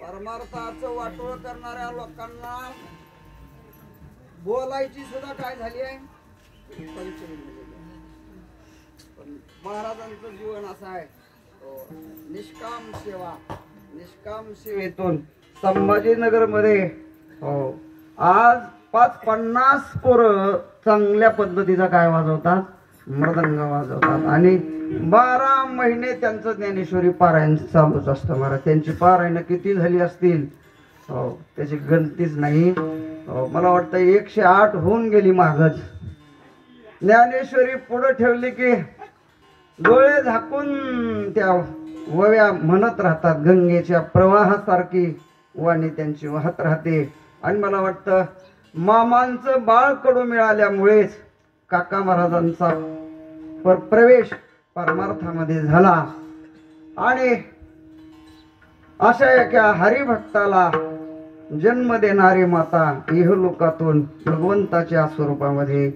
परमार्थाचं वाटोळ करणाऱ्या लोकांना बोलायची सुद्धा काय झाली आहे. पण महाराजांचं जीवन असं आहे, निष्काम सेवा. निष्काम सेवेतून संभाजीनगर मध्ये आज 50 पोरं चांगल्या पद्धतीचा काय वाजवतात, मृदंग वाजवतात. आणि 12 महिने त्यांचं ज्ञानेश्वरी पारायण चालूच असतं. महाराज त्यांची पारायण किती झाली असतील त्याची गणतीच नाही. मला वाटतं 108 होऊन गेली मागच. ज्ञानेश्वरी पुढे ठेवली की डोळे झाकून त्या वव्या म्हणत राहतात. गंगेच्या प्रवाहासारखी वाणी त्यांची वाहत राहते. आणि मला वाटतं मामांचं बाळ कडू मिळाल्यामुळेच काका महाराजांचा प्रवेश परमार्थामध्ये झाला. आणि अशा एका हरिभक्ताला जन्म देणारी माता इहलोकातून भगवंताच्या स्वरूपामध्ये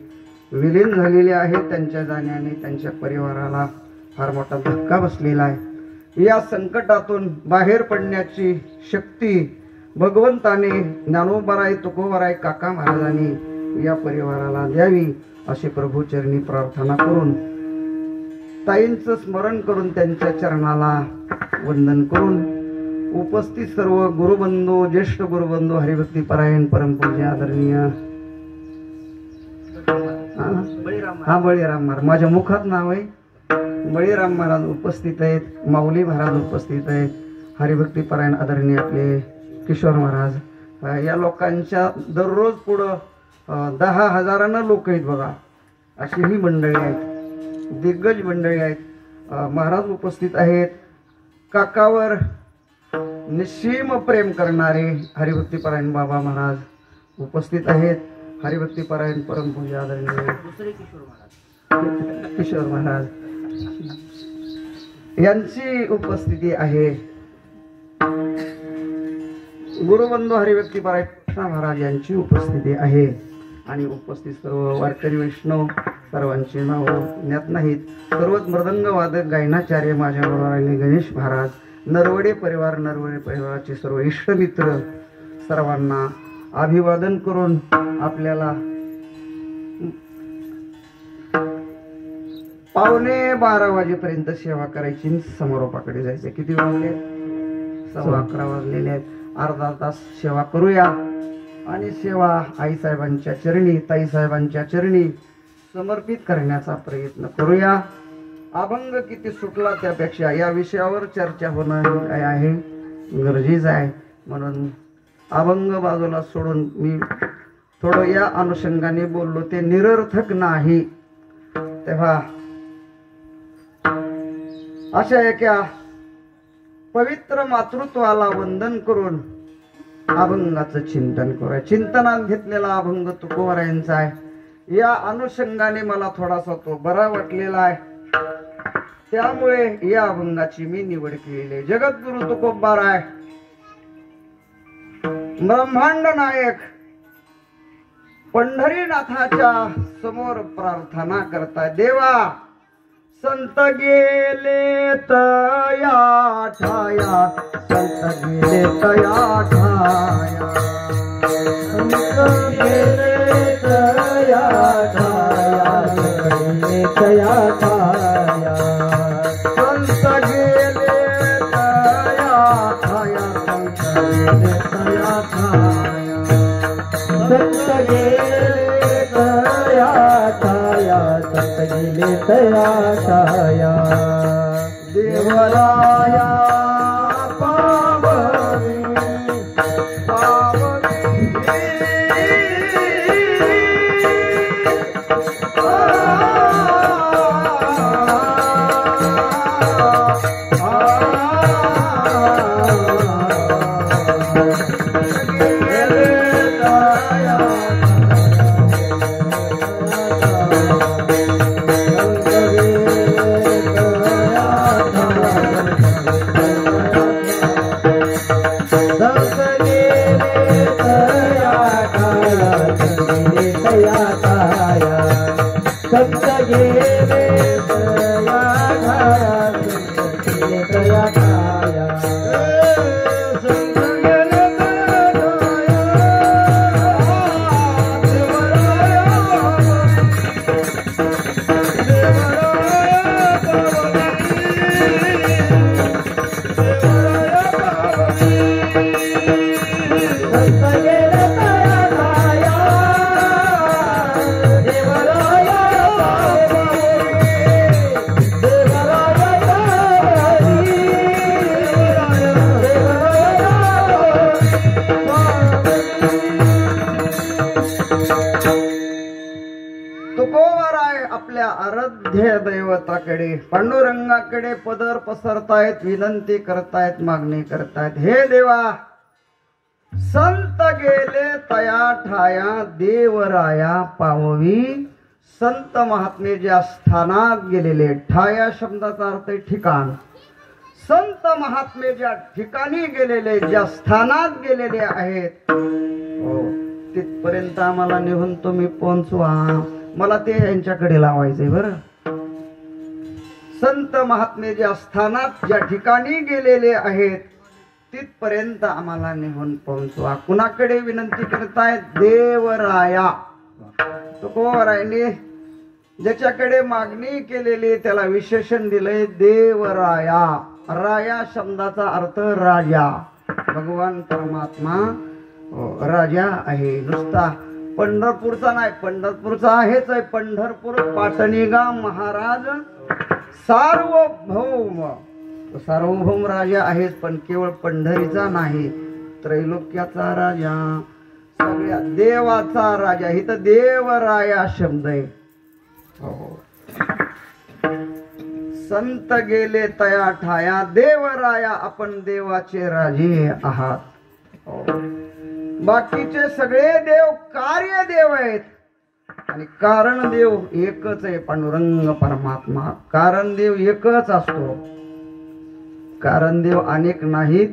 विलीन झालेली आहे. त्यांच्या जाण्याने त्यांच्या परिवाराला फार मोठा धक्का बसलेला आहे. या संकटातून बाहेर पडण्याची शक्ती भगवंताने ज्ञानोबराय तुकोबराय काका महाराजांनी या परिवाराला द्यावी अशी प्रभूचरणी प्रार्थना करून ताईंचं स्मरण करून त्यांच्या चरणाला वंदन करून उपस्थित सर्व गुरुबंधू, ज्येष्ठ गुरुबंधू, हरिभक्तीपरायण परमपूज्य आदरणीय बळीराम महाराज, माझ्या मुखात नाव आहे. बळीराम महाराज उपस्थित आहेत, माऊली महाराज उपस्थित आहेत, हरिभक्तीपरायण आदरणीय आपले किशोर महाराज. या लोकांच्या दररोज पुढं 10,000 लोक आहेत बघा. अशी ही मंडळी आहेत, दिग्गज मंडळी आहेत. महाराज उपस्थित आहेत. काकावर निश्चिम प्रेम करणारे हरिभक्तीपरायण बाबा महाराज उपस्थित आहेत. हरिभक्तीपरायण परमपूज्य आदरणीय किशोर महाराज यांची उपस्थिती आहे. गुरुबंधू हरिभक्तीपरायण कृष्णा महाराज यांची उपस्थिती आहे. आणि उपस्थित सर्व वारकरी वैष्णव सर्वांची नावं ज्ञात नाहीत. सर्वच मृदंग वादक गायनाचार्य माझ्याबरोबर आले गणेश महाराज, नरवडे परिवाराचे सर्व इष्टमित्र, सर्वांना अभिवादन करून आपल्याला 11:15 वाजेपर्यंत सेवा करायची. समारोपाकडे जायचं. किती वाजले? 11:15 वाजलेले आहेत. अर्धा तास सेवा करूया आणि सेवा आईसाहेबांच्या चरणी, ताईसाहेबांच्या चरणी समर्पित करण्याचा प्रयत्न करूया. अभंग किती सुटला त्यापेक्षा या विषयावर चर्चा होणं काय आहे गरजेचं आहे. म्हणून अभंग बाजूला सोडून मी थोडं या अनुषंगाने बोललो, ते निरर्थक नाही. तेव्हा अशा एका पवित्र मातृत्वाला वंदन करून अभंगाचं चिंतन करूया. चिंतनात घेतलेला अभंग तुकोबारायांचा आहे. या अनुषंगाने मला थोडासा तो बरा वाटलेला आहे, त्यामुळे या अभंगाची मी निवड केलेली आहे. जगद्गुरु तुकोबाराय, ब्रह्मांड नायक, पंढरीनाथाच्या समोर प्रार्थना करताय. देवा, संत गेले तया ठाया, संत गेले तया ठाया, संत गेले तया ठाया, गेले तया ठाया, संत गेले तया ठाया, संत गेले तया ठाया, संत गेले तया ठाया, संत गेले तया ठाया, देवराया पावनी पावनी दैवताकडे पांडुरंगाकडे पदर पसरतायत, विनंती करतायत, मागणी करतायत. हे देवा, संत गेले तया ठाया, देवराया पाववी. संत महात्मे ज्या स्थानात गेलेले, ठाया शब्दाचा अर्थ ठिकाण. संत महात्मे ज्या ठिकाणी गेलेले, ज्या स्थानात गेलेले आहेत, हो, तिथपर्यंत आम्हाला निघून तुम्ही पोहोचवा. मला ते यांच्याकडे लावायचंय बरं. संत महात्मे ज्या स्थानात, ज्या ठिकाणी गेलेले आहेत, तिथपर्यंत आम्हाला निघून पोहोचवा. कुणाकडे विनंती करतायत? देवराया. तुकोबारायांनी ज्याच्याकडे मागणी केलेली त्याला विशेषण दिलंय देवराया. राया शब्दाचा अर्थ राजा. भगवान परमात्मा राजा आहे. नुसता पंढरपूरचा नाही, पंढरपूरचा आहेच आहे. पंढरपूर पाटणीगा महाराज सार्वभौम, सार्वभौम राजा आहेच, पण केवळ पंढरीचा नाही, त्रैलोक्याचा राजा, सगळ्या देवाचा राजा. इथं देवराया शब्द आहे. हो, संत गेले तया ठाया, देवराया, आपण देवाचे राजे आहात. हो, बाकीचे सगळे देव कार्य देव आहेत आणि कारण देव एकच आहे, पांडुरंग परमात्मा. कारण देव एकच असतो, कारण देव अनेक नाहीत.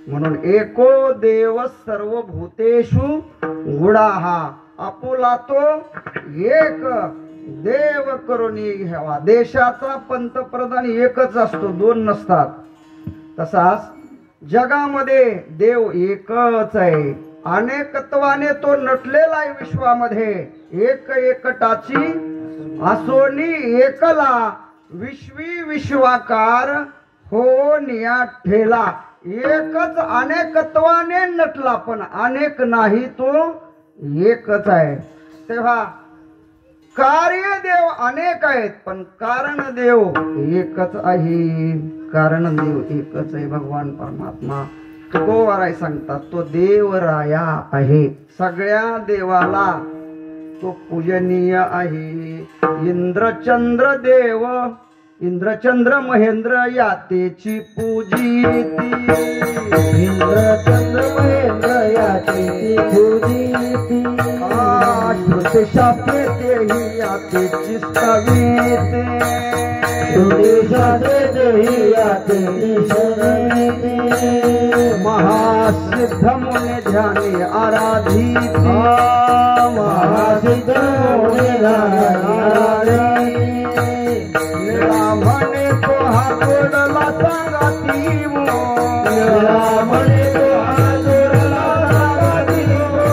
म्हणून एको देव सर्व भूतेषु गुडाहा, आपुला तो एक देव करुणी घ्यावा. देशाचा पंतप्रधान एकच असतो, दोन नसतात. तसाच जगामध्ये देव एकच आहे. अनेकत्वाने तो नटलेला आहे विश्वामध्ये. एक एकटाची असोनी एकला, विश्वी विश्वाकार हो निया ठेला. एकच अनेकत्वाने नटला, पण अनेक नाही, तो एकच आहे. तेव्हा कार्य देव अनेक आहेत, पण कारण देव एकच आहे. कारण देव एकच आहे. भगवान परमात्मा तुकोबाराय सांगतात, तो देवराया आहे. सगळ्या देवाला तो पूजनीय आहे. इंद्रचंद्र देव, इंद्रचंद्र महेंद्र यातेची पूजिती. इंद्रचंद्र महेंद्र यातेची पूजिती. श्रुती शास्त्रे तेही यातेची स्तविते. श्रुती शास्त्रे तेही यातेची स्तविते. महासिद्ध मुने ध्याने आराधिती. महासिद्ध मुने ध्याने आराधिती. म्हणे तो हा जोडला सांगाती वो. म्हणे तो हा जोडला सांगाती वो.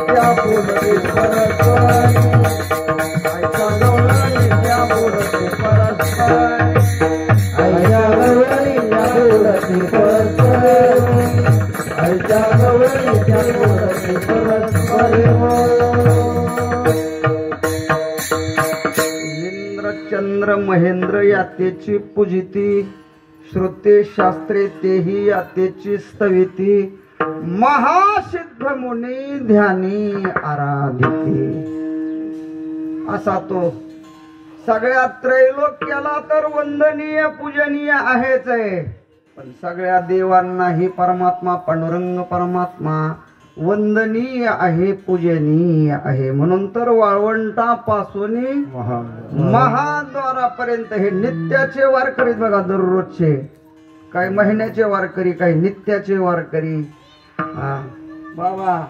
त्या बोलते परस्पर. ऐका गवळणी त्या बोलते परस्पर. ऐका गवळणी त्या बोलते परस्पर. ऐका गवळणी त्या बोलते परस्पर. चंद्र महेंद्र यातेची पूजिती. श्रुते शास्त्रे तेही यातेची स्तविती. महासिद्ध मुनी ध्यानी आराधिती. असा तो सगळ्या त्रैलोक्याला तर वंदनीय पूजनीय आहेच आहे. पण सगळ्या देवांनाही परमात्मा पांडुरंग परमात्मा वंदनीय आहे, पूजनीय आहे. म्हणून तर वाळवंटापासून महाद्वारापर्यंत हे नित्याचे वारकरी बघा. दररोजचे, काही महिन्याचे वारकरी, काही नित्याचे वारकरी. बाबा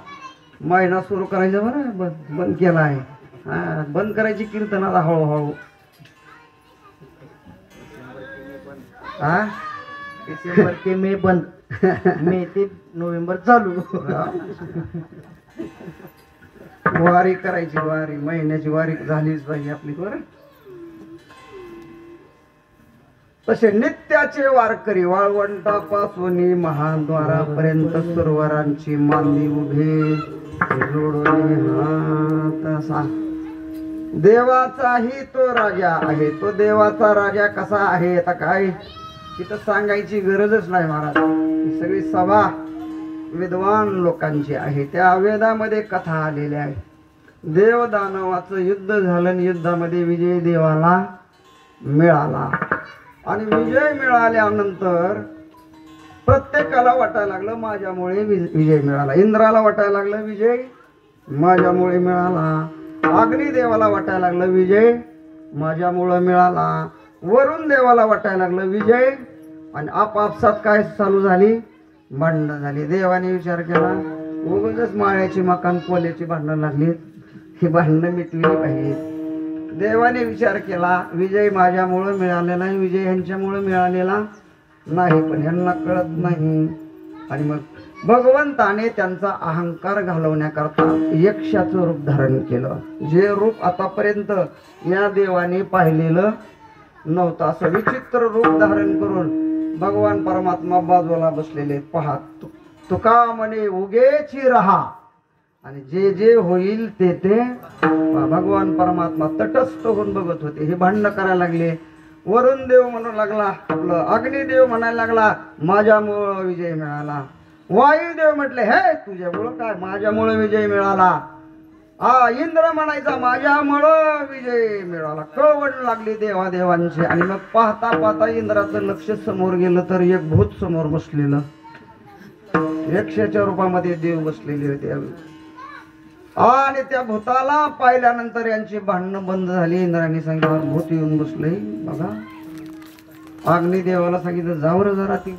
महिना सुरू करायचा बरं, बंद केला आहे. बंद करायची कीर्तनाला हळूहळू. डिसेंबर के मे बंद, मे ते नोव्हेंबर चालू. वारी करायची, वारी महिन्याची वारी झालीच पाहिजे आपली. बरं तसे नित्याचे वारकरी वाळवंटापासून महाद्वारापर्यंत सुरवरांची मांदी उभे जोडून हात. देवाचाही तो राजा आहे. तो देवाचा राजा कसा आहे आता काय तिथं सांगायची गरजच नाही महाराज. ही सगळी सभा विद्वान लोकांची आहे. त्या वेदामध्ये कथा आलेल्या आहेत. देव दानवाचं युद्ध झालं आणि युद्धामध्ये विजय देवाला मिळाला. आणि विजय मिळाल्यानंतर प्रत्येकाला वाटायला लागलं माझ्यामुळे विजय मिळाला. इंद्राला वाटायला लागलं विजय माझ्यामुळे मिळाला. अग्निदेवाला वाटायला लागलं विजय माझ्यामुळे मिळाला. वरुण देवाला वाटायला लागलं विजय. आणि आपापसात काय चालू झाली, भांडणं झाली. देवाने विचार केला उगाच माळ्याची मकान पोल्याची भांडणं लागली, ही भांडणं मिटली पाहिजे. देवाने विचार केला विजय माझ्यामुळं मिळालेला नाही, विजय ह्यांच्यामुळे मिळालेला नाही, पण ह्यांना कळत नाही. आणि मग भगवंताने त्यांचा अहंकार घालवण्याकरता यक्षाचं रूप धारण केलं. जे रूप आतापर्यंत या देवाने पाहिलेलं नव्हतं. असं विचित्र रूप धारण करून भगवान परमात्मा बाजूला बसलेले पहा. तुका म्हणे उगेची रहा, आणि जे जे होईल ते ते. भगवान परमात्मा तटस्थ होऊन बघत होते. हे भांडणं करायला लागले. वरुण देव म्हणू लागला, आपलं अग्निदेव म्हणायला लागला माझ्यामुळं विजय मिळाला. वायुदेव म्हटले हे तुझ्यामुळं काय, माझ्यामुळं विजय मिळाला. इंद्र म्हणायचा माझ्यामुळं विजय मिळाला. कळवण लागली देवादेवांची. आणि मग पाहता पाहता इंद्राचं लक्ष समोर गेलं तर एक भूत समोर बसलेलं, यक्षाच्या रूपामध्ये देव बसलेले होते. आणि त्या भूताला पाहिल्यानंतर यांची भांडणं बंद झाली. इंद्राने सांगितलं भूत येऊन बसलंय बघा. अग्निदेवाला सांगितलं जावर जरा ती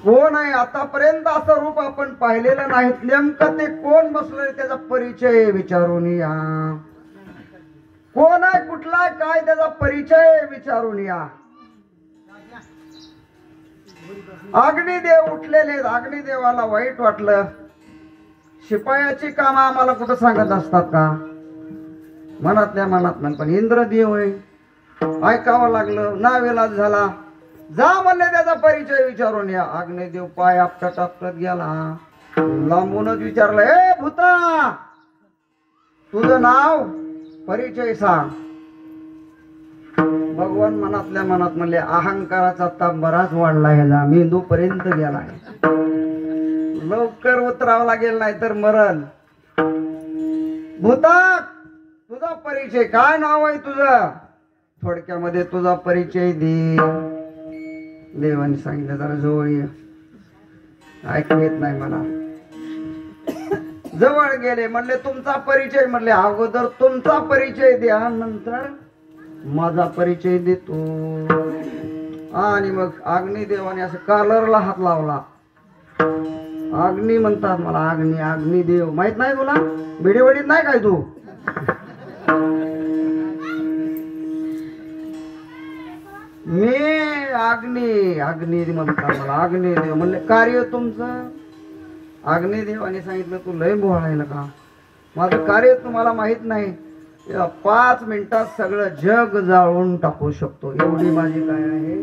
कोण आहे आतापर्यंत असं रूप आपण पाहिलेलं नाही. नेमकं ते कोण बसलंय त्याचा परिचय विचारून या. कोण आहे, कुठला आहे, काय त्याचा परिचय विचारून या. अग्निदेव उठलेले. अग्निदेवाला वाईट वाटलं. शिपायाची कामं आम्हाला कुठं सांगत असतात का? मनातल्या मनात म्हण. पण इंद्रदेव आहे, ऐकावं लागलं. नावेलाज झाला. जा म्हणले त्याचा परिचय विचारून या. अग्निदेव पाय आपटत आपटत गेला. लांबूनच विचारलं, ए भूता, तुझं नाव, परिचय सांग. भगवान मनातल्या मनात म्हणले, अहंकाराचा ताप बराच वाढला ह्याला, मेंदू पर्यंत गेलाय, लवकर उतरावं लागेल नाही तर मरण. भूता, तुझा परिचय काय, नाव आहे तुझं, थोडक्यामध्ये तुझा परिचय दे. देवाने सांगितलं, जरा जवळ ये. ऐकू येत नाही मला. जवळ गेले. म्हणले तुमचा परिचय. म्हणले अगोदर तुमचा परिचय द्या, नंतर माझा परिचय देतो. आणि मग अग्निदेवाने असं कॉलरला हात लावला. अग्नी म्हणतात मला. अग्निदेव माहित नाही तुला? बिडीवडीत नाही काय तू? मी अग्नी म्हणतात मला. अग्निदेव म्हणले कार्य तुमचं? अग्निदेवाने सांगितलं, तू लय बोलायला का, माझं कार्य तुम्हाला माहित नाही. 5 मिनिटात सगळं जग जाळून टाकू शकतो, एवढी माझी काय आहे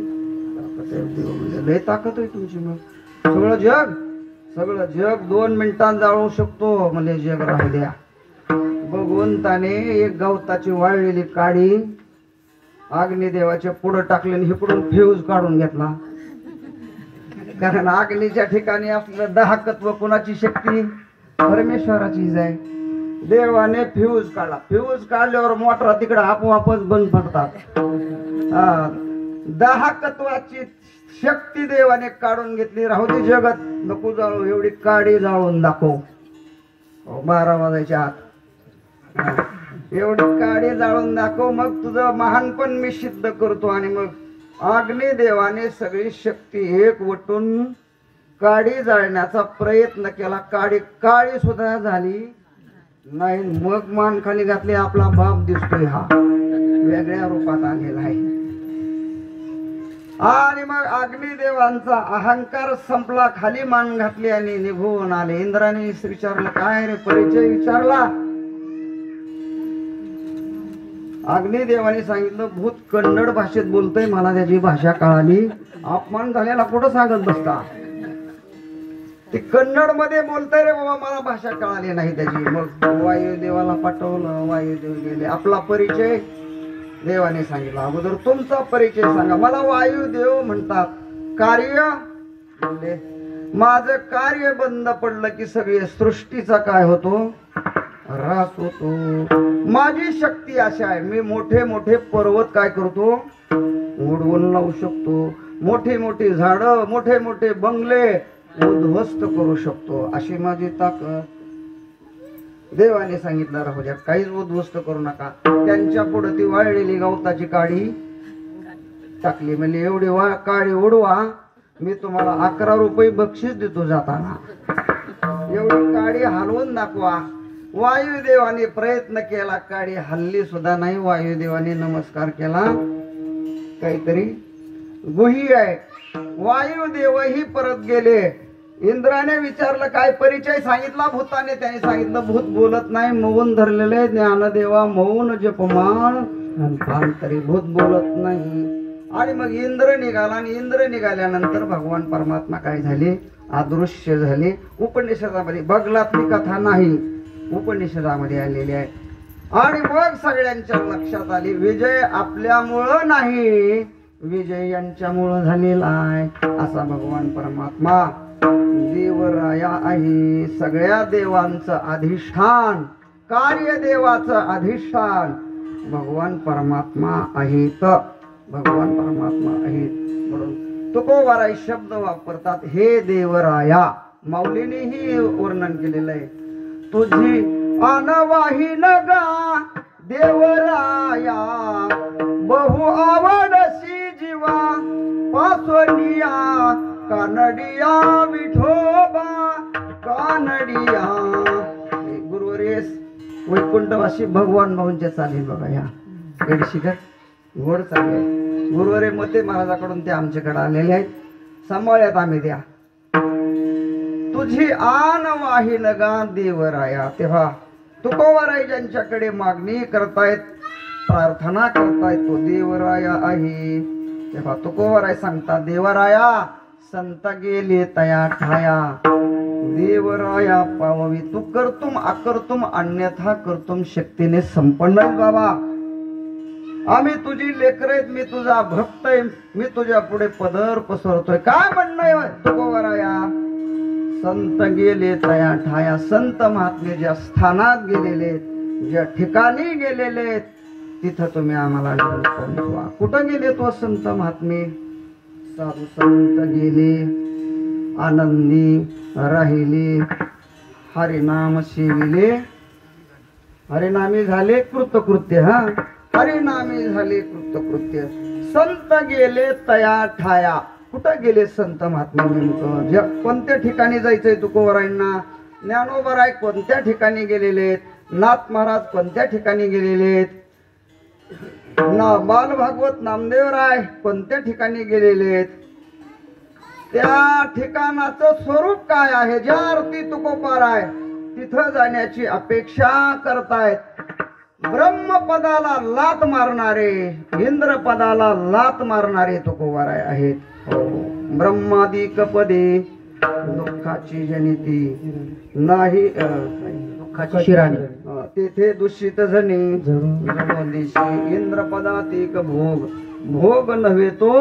ताकद. लय ताकद आहे तुमची. मग सगळं जग 2 मिनिटात जाळू शकतो. म्हणजे जग राहू द्या. भगवंताने एक गवताची वाळलेली काडी अग्निदेवाच्या पुढे टाकले आणि इकडून फ्यूज काढून घेतला. कारण अग्नीच्या ठिकाणी आपलं दाहकत्व कोणाची शक्ती? परमेश्वराचीच आहे. देवाने फ्यूज काढला. फ्यूज काढल्यावर मोटर तिकडे आपोआपच बंद पडतात. दाहकत्वाची शक्ती देवाने काढून घेतली. राहू दे जगत, नको जाळू, एवढी काडी जाळून दाखव. 12 वाजायच्या आत एवढी काडी जाळून दाखव, मग तुझं महानपण मी सिद्ध करतो. आणि मग अग्निदेवाने सगळी शक्ती एक वटून काडी जाळण्याचा प्रयत्न केला. काडी काळी सुद्धा झाली नाही. मग मान खाली घातली. आपला बाप दिसतोय, हा वेगळ्या रूपात आलेला आहे. आणि मग अग्निदेवांचा अहंकार संपला. खाली मान घातली आणि निघून आले. इंद्राने विचारलं, काय रे, परिचय विचारला? अग्निदेवाने सांगितलं, भूत कन्नड भाषेत बोलतोय, मला त्याची भाषा कळाली. अपमान झालेला कुठं सांगत बसता? ते कन्नड मध्ये बोलतोय रे बाबा, मला भाषा कळाली नाही त्याची. मग वायुदेवाला पाठवलं. वायुदेव गेले. आपला परिचय देवाने सांगितला. अगोदर तुमचा परिचय सांगा. मला वायुदेव म्हणतात. कार्य म्हणजे माझं कार्य बंद पडलं की सगळे सृष्टीचा काय होतो? ऱ्हास होतो. माझी शक्ती अशी आहे, मी मोठे मोठे पर्वत काय करतो? उडवून लावू शकतो. मोठी मोठी झाडं, मोठे मोठे बंगले उद्ध्वस्त करू शकतो. अशी माझी ताकद. देवाने सांगितलं, राहू द्या, काहीच उद्ध्वस्त करू नका. त्यांच्या पुढे ती वाळलेली गवताची काडी टाकली. म्हणजे एवढी काडी उडवा, मी तुम्हाला 11 रुपये बक्षीस देतो जाताना. एवढी काडी हलवून दाखवा. वायुदेवाने प्रयत्न केला, काडी हल्ली सुद्धा नाही. वायुदेवाने नमस्कार केला. काहीतरी गुही आहे. वायुदेवही परत गेले. इंद्राने विचारलं, काय परिचय सांगितला भूताने? त्याने सांगितलं, भूत बोलत नाही, मौन धरलेले. ज्ञानदेवा मौन जपमान तरी भूत बोलत नाही. आणि मग इंद्र निघाला. आणि इंद्र निघाल्यानंतर भगवान परमात्मा काय झाले? अदृश्य झाले. उपनिषदामध्ये, बगलातली कथा नाही, उपनिषदामध्ये आलेली आहे. आणि मग सगळ्यांच्या लक्षात आली, विजय आपल्यामुळं नाही, विजय यांच्यामुळं झालेला आहे. असा भगवान परमात्मा देवराया आहे. सगळ्या देवांचं अधिष्ठान, कार्य देवाचं अधिष्ठान भगवान परमात्मा आहेत. भगवान परमात्मा आहेत म्हणून तुकोबाराय शब्द वापरतात, हे देवराया. माऊलीनेही वर्णन केलेलं आहे, तुझी अनवाही नगा देवराया, बहु आवडसी जीवा पासोनिया, कानडिया विठोबा कानडिया. गुरुवरेस वैकुंठवासी भगवान भाऊंच्या चालेल बघा ह्या एडशिकर गोड चालले. गुरुवरे मते महाराजाकडून ते आमच्याकडे आलेले आहेत. सांभाळ्यात आम्ही द्या. तुझी आन वाहिन गा देवराया. तेव्हा तुकोबाराय ज्यांच्याकडे मागणी करतायत प्रार्थना करतायत तो देवराया आहे. तेव्हा तुकोबाराय सांगता देवराया संत गेले तया ठाया. देवराया पाववी तू करतुम अकर्तुम अन्यथा करतुम शक्तीने संपन्न आहे बाबा. आम्ही तुझी लेकर आहेत. मी तुझा भक्त आहे. मी तुझ्या पुढे पदर पसरतोय. काय म्हणणं आहे तुकोबाराया. संत गेले तया ठाया. संत महात्मे ज्या स्थानात गेलेले ज्या ठिकाणी गेलेले तिथं तुम्ही आम्हाला घेऊन पोहोचवा. कुठं गेले तो संत महात्मे. साधू संत गेले आनंदी राहिले हरिनाम सेविले. हरिनामी झाले कृतकृत्य. हा हरिनामी झाले कृतकृत्य. संत गेले तया ठाया. कुठं गेले संत महात्मे नेमकं. कोणत्या ठिकाणी जायचंय तुकोबारायांना. ज्ञानोबाराय कोणत्या ठिकाणी गेलेले. नाथ महाराज कोणत्या ठिकाणी गेलेले. ना बाल भागवत नामदेवराय कोणत्या ठिकाणी गेलेले. त्या ठिकाणाचं स्वरूप काय आहे. ज्या अर्थी तुकोबाराय तिथं जाण्याची अपेक्षा करतायत. ब्रह्मपदाला लात मारणारे इंद्रपदाला लात मारणारे तुकोबाराय आहेत. ब्रह्मादिक पदे दुःखाची जनिती नाही दुःखाची शिराणी. तेथे दूषित जणी दिशी इंद्रपदातिक भोग. भोग नव्हे तो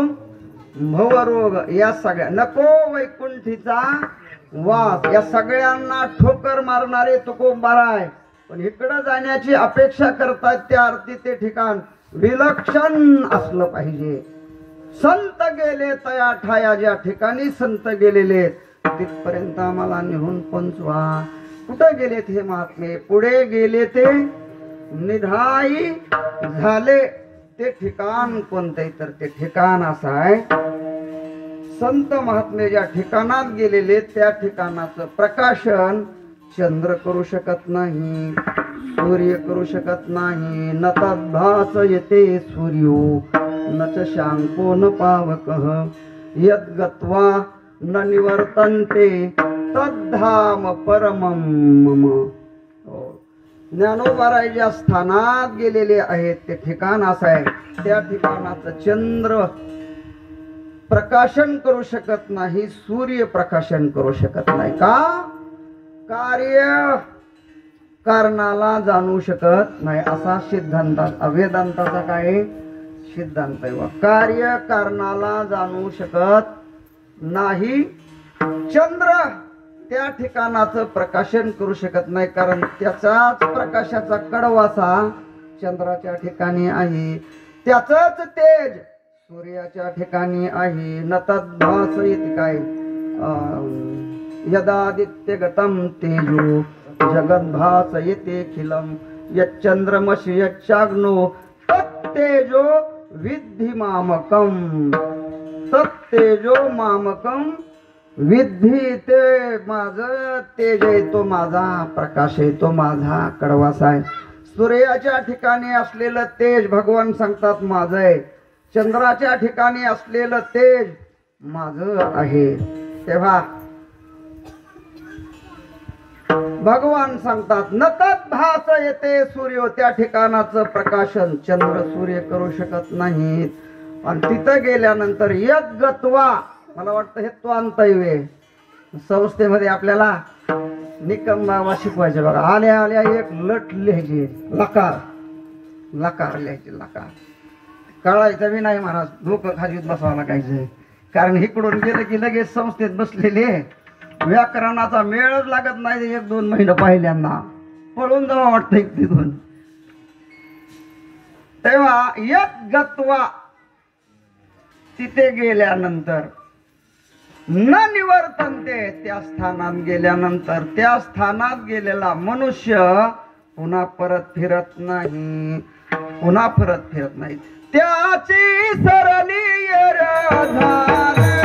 भवरोग. या सगळ्या नको वैकुंठीचा वास. या सगळ्यांना ठोकर मारणारे तुकोबाराय पण इकडं जाण्याची अपेक्षा करतात. त्या अर्थी ते ठिकाण विलक्षण असलं पाहिजे. संत गेले तया ठाया. ज्या ठिकाणी संत गेलेले तिथपर्यंत आम्हाला निहून पोचवा. कुठं गेलेत हे महात्मे. पुढे गेले ते निधाई झाले. ते ठिकाण कोणते तर ते ठिकाण असं आहे. संत महात्मे ज्या ठिकाणात गेलेले त्या ठिकाणाचं प्रकाशन चंद्र करू शकत नाही. सूर्य करू शकत नाही. न तद्भास येते सूर्यो न च शांको न पावकः. यद् गत्वा न निवर्तन्ते तद्धाम परमं मम. ज्ञानोबाराय ज्या स्थानात गेलेले आहेत ते ठिकाण असं आहे. त्या ठिकाणाचं चंद्र प्रकाशन करू शकत नाही. सूर्य प्रकाशन करू शकत नाही. का. कार्य कारणाला जाणू शकत नाही असा सिद्धांतात वेदांताचा काय सिद्धांत आहे. कार्य कारणाला जाणू शकत नाही. चंद्र त्या ठिकाणाचं प्रकाशन करू शकत नाही कारण त्याचाच प्रकाशाचा कडवासा चंद्राच्या ठिकाणी आहे. त्याचंच तेज सूर्याच्या ठिकाणी आहे. न तद्भास येते काय यदादित्य गतम तेजो जगद्भास येते खिलम. यच्चंद्रमसि यच्चाग्नो तत्तेजो विद्धि मामकम. तत्तेजो मामकम विद्धि. ते माझं तेज आहे. तो माझा प्रकाश आहे. तो माझा कडवासा आहे. सूर्याच्या ठिकाणी असलेलं तेज भगवान सांगतात माझं आहे. चंद्राच्या ठिकाणी असलेलं तेज माझं आहे. तेव्हा भगवान सांगतात न तद्भास येते सूर्य. त्या ठिकाणाचं प्रकाशन चंद्र सूर्य करू शकत नाहीत. आणि तिथं गेल्यानंतर यद गत्वा. मला वाटतं हे त्वांतव्य संस्थेमध्ये आपल्याला निकम बाबा शिकवायचे बघा. आल्या आल्या एक लट लिहायची. लकार लकार लिहायची. लकार कळायचं बी नाही महाराज. डोकं खाजीत बसावं लागायचं कारण इकडून गेलं की लगेच संस्थेत बसलेले व्याकरणाचा मेळच लागत नाही. 1-2 महिने पहिल्यांदा पळून जावं वाटतं तिथून. तेव्हा यत गत्वा तिथे गेल्यानंतर न निवर्तनते. त्या स्थानात गेल्यानंतर त्या स्थानात गेलेला मनुष्य पुन्हा परत फिरत नाही. पुन्हा परत फिरत नाही. त्याची सरली झाले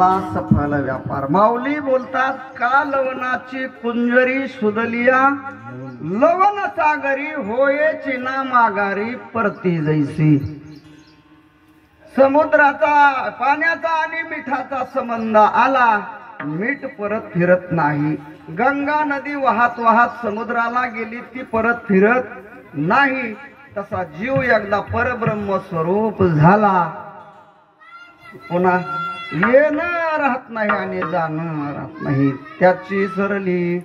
झाला सफल व्यापार. माऊली बोलतात का लवणाची कुंजरी सुदलिया लवण सागरी होयेची ना माघारी परती जैसी. समुद्राचा पाण्याचा आणि मिठाचा संबंध आला, मीठ परत फिरत नाही. गंगा नदी वाहत वाहत समुद्राला गेली, ती परत फिरत नाही. तसा जीव एकदा परब्रह्म स्वरूप झाला, पुन्हा येणं राहत नाही आणि जाणं राहत नाही. त्याची सरली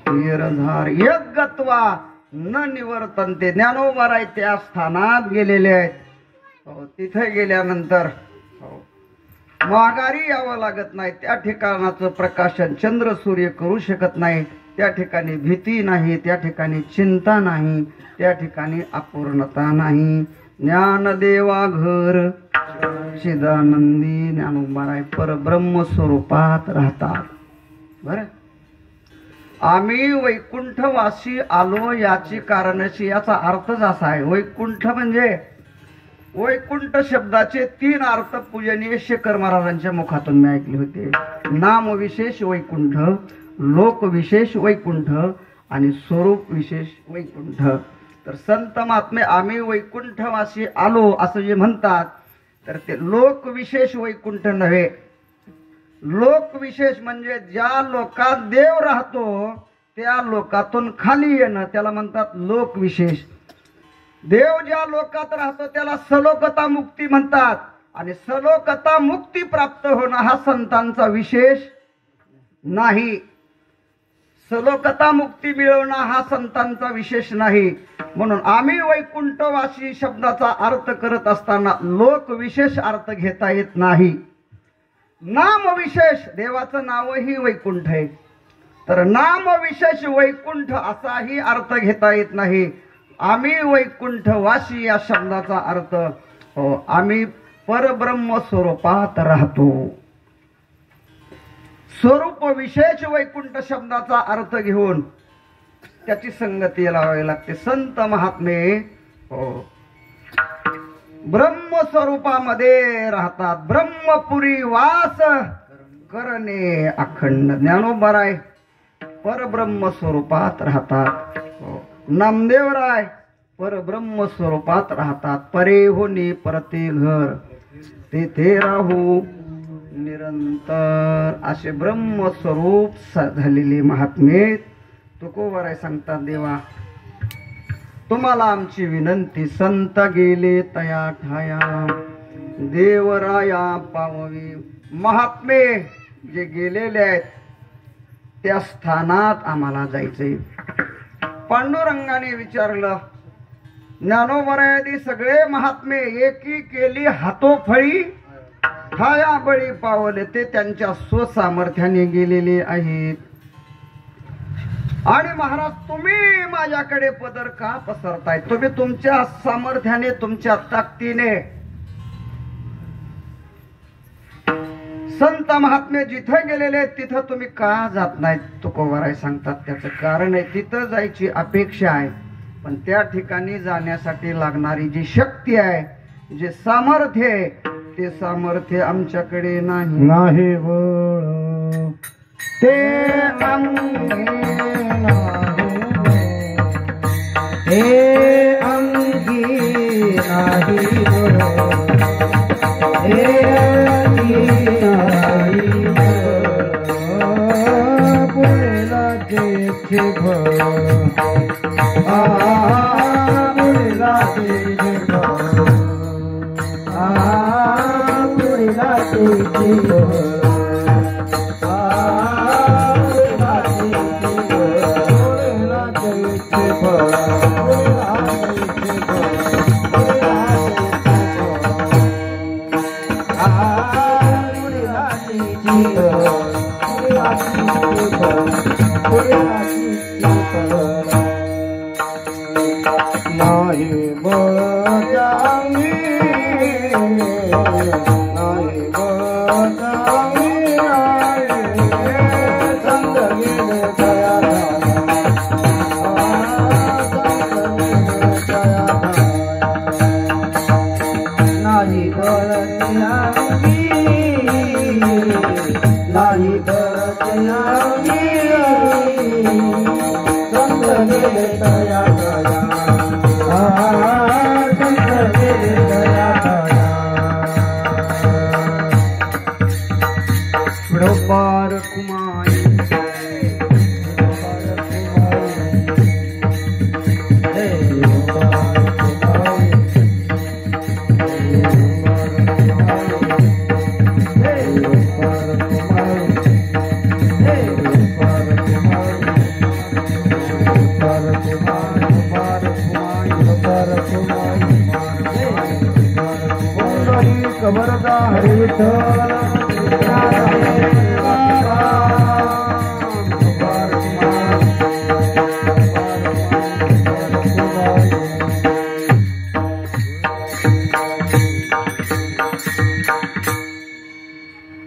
विरधार यज्ञत्वा न निवर्तनते. ज्ञानोबा त्या स्थानात गेलेले आहेत. तिथे गेल्यानंतर माघारी यावं लागत नाही. त्या ठिकाणाचं प्रकाशन चंद्र सूर्य करू शकत नाही. त्या ठिकाणी भीती नाही, त्या ठिकाणी चिंता नाही, त्या ठिकाणी अपूर्णता नाही. ज्ञानदेवा घर चिदानंदी ज्ञानोबा परब्रह्म स्वरूपात राहतात. बर, आम्ही वैकुंठवासी आलो याची कारणाची याचा अर्थच असा आहे. वैकुंठ म्हणजे वैकुंठ शब्दाचे 3 अर्थ पूजनीय शेखर महाराजांच्या मुखातून मी ऐकले होते. नाम विशेष वैकुंठ, लोक विशेष वैकुंठ आणि स्वरूप विशेष वैकुंठ. तर संत महात्मे आम्ही वैकुंठवासी आलो असं जे म्हणतात, तर ते लोक विशेष वैकुंठ नव्हे. लोक विशेष म्हणजे ज्या लोकात देव राहतो त्या लोकातून खाली येणं, त्याला म्हणतात लोक विशेष. देव ज्या लोकात राहतो त्याला सलोकता मुक्ती म्हणतात. आणि सलोकता मुक्ती प्राप्त होणं हा संतांचा विशेष नाही. सलोकता मुक्ती मिळवणं हा संतांचा विशेष नाही. म्हणून आम्ही वैकुंठवासी शब्दाचा अर्थ करत असताना लोक विशेष अर्थ घेता येत नाही. नाम विशेष, देवाचं नावही वैकुंठ आहे, तर नाम विशेष वैकुंठ असाही अर्थ घेता येत नाही. आम्ही वैकुंठवासी या शब्दाचा अर्थ आम्ही परब्रह्म स्वरूपात राहतो. स्वरूप विशेष वैकुंठ शब्दाचा अर्थ घेऊन त्याची संगती लावावी लागते. संत महात्मे ब्रह्मस्वरूपामध्ये राहतात. ब्रह्मपुरी वास करणे अखंड. ज्ञानोबाराय परब्रह्म स्वरूपात राहतात. नामदेवराय परब्रह्म स्वरूपात राहतात. परे होनी परते घर तेथे राहू निरंतर. असे ब्रह्मस्वरूप झालेले महात्मे तुकोबाराय सांगतात, देवा तुम्हाला आमची विनंती. संत गेले तया ठाया देवराया पाववी. महात्मे जे गेलेले आहेत त्या स्थानात आम्हाला जायचंय. पांडुरंगाने विचारलं, ज्ञानोबरायादी सगळे महात्मे एकी केली हातोफळी ठाया बळी पावले. ते त्यांच्या स्वसामर्थ्याने गेलेले आहेत. आणि महाराज तुम्ही माझ्याकडे पदर का पसरताय? तुम्ही तुमच्या सामर्थ्याने, तुमच्या ताकदीने संत महात्मे जिथे गेलेले तिथं तुम्ही का जात नाहीत? तुकोबाराय सांगतात त्याचं कारण आहे, तिथं जायची अपेक्षा आहे, पण त्या ठिकाणी जाण्यासाठी लागणारी जी शक्ती आहे, जे सामर्थ्य आहे, ते सामर्थ्य आमच्याकडे नाही. बळ ते अंगी नाही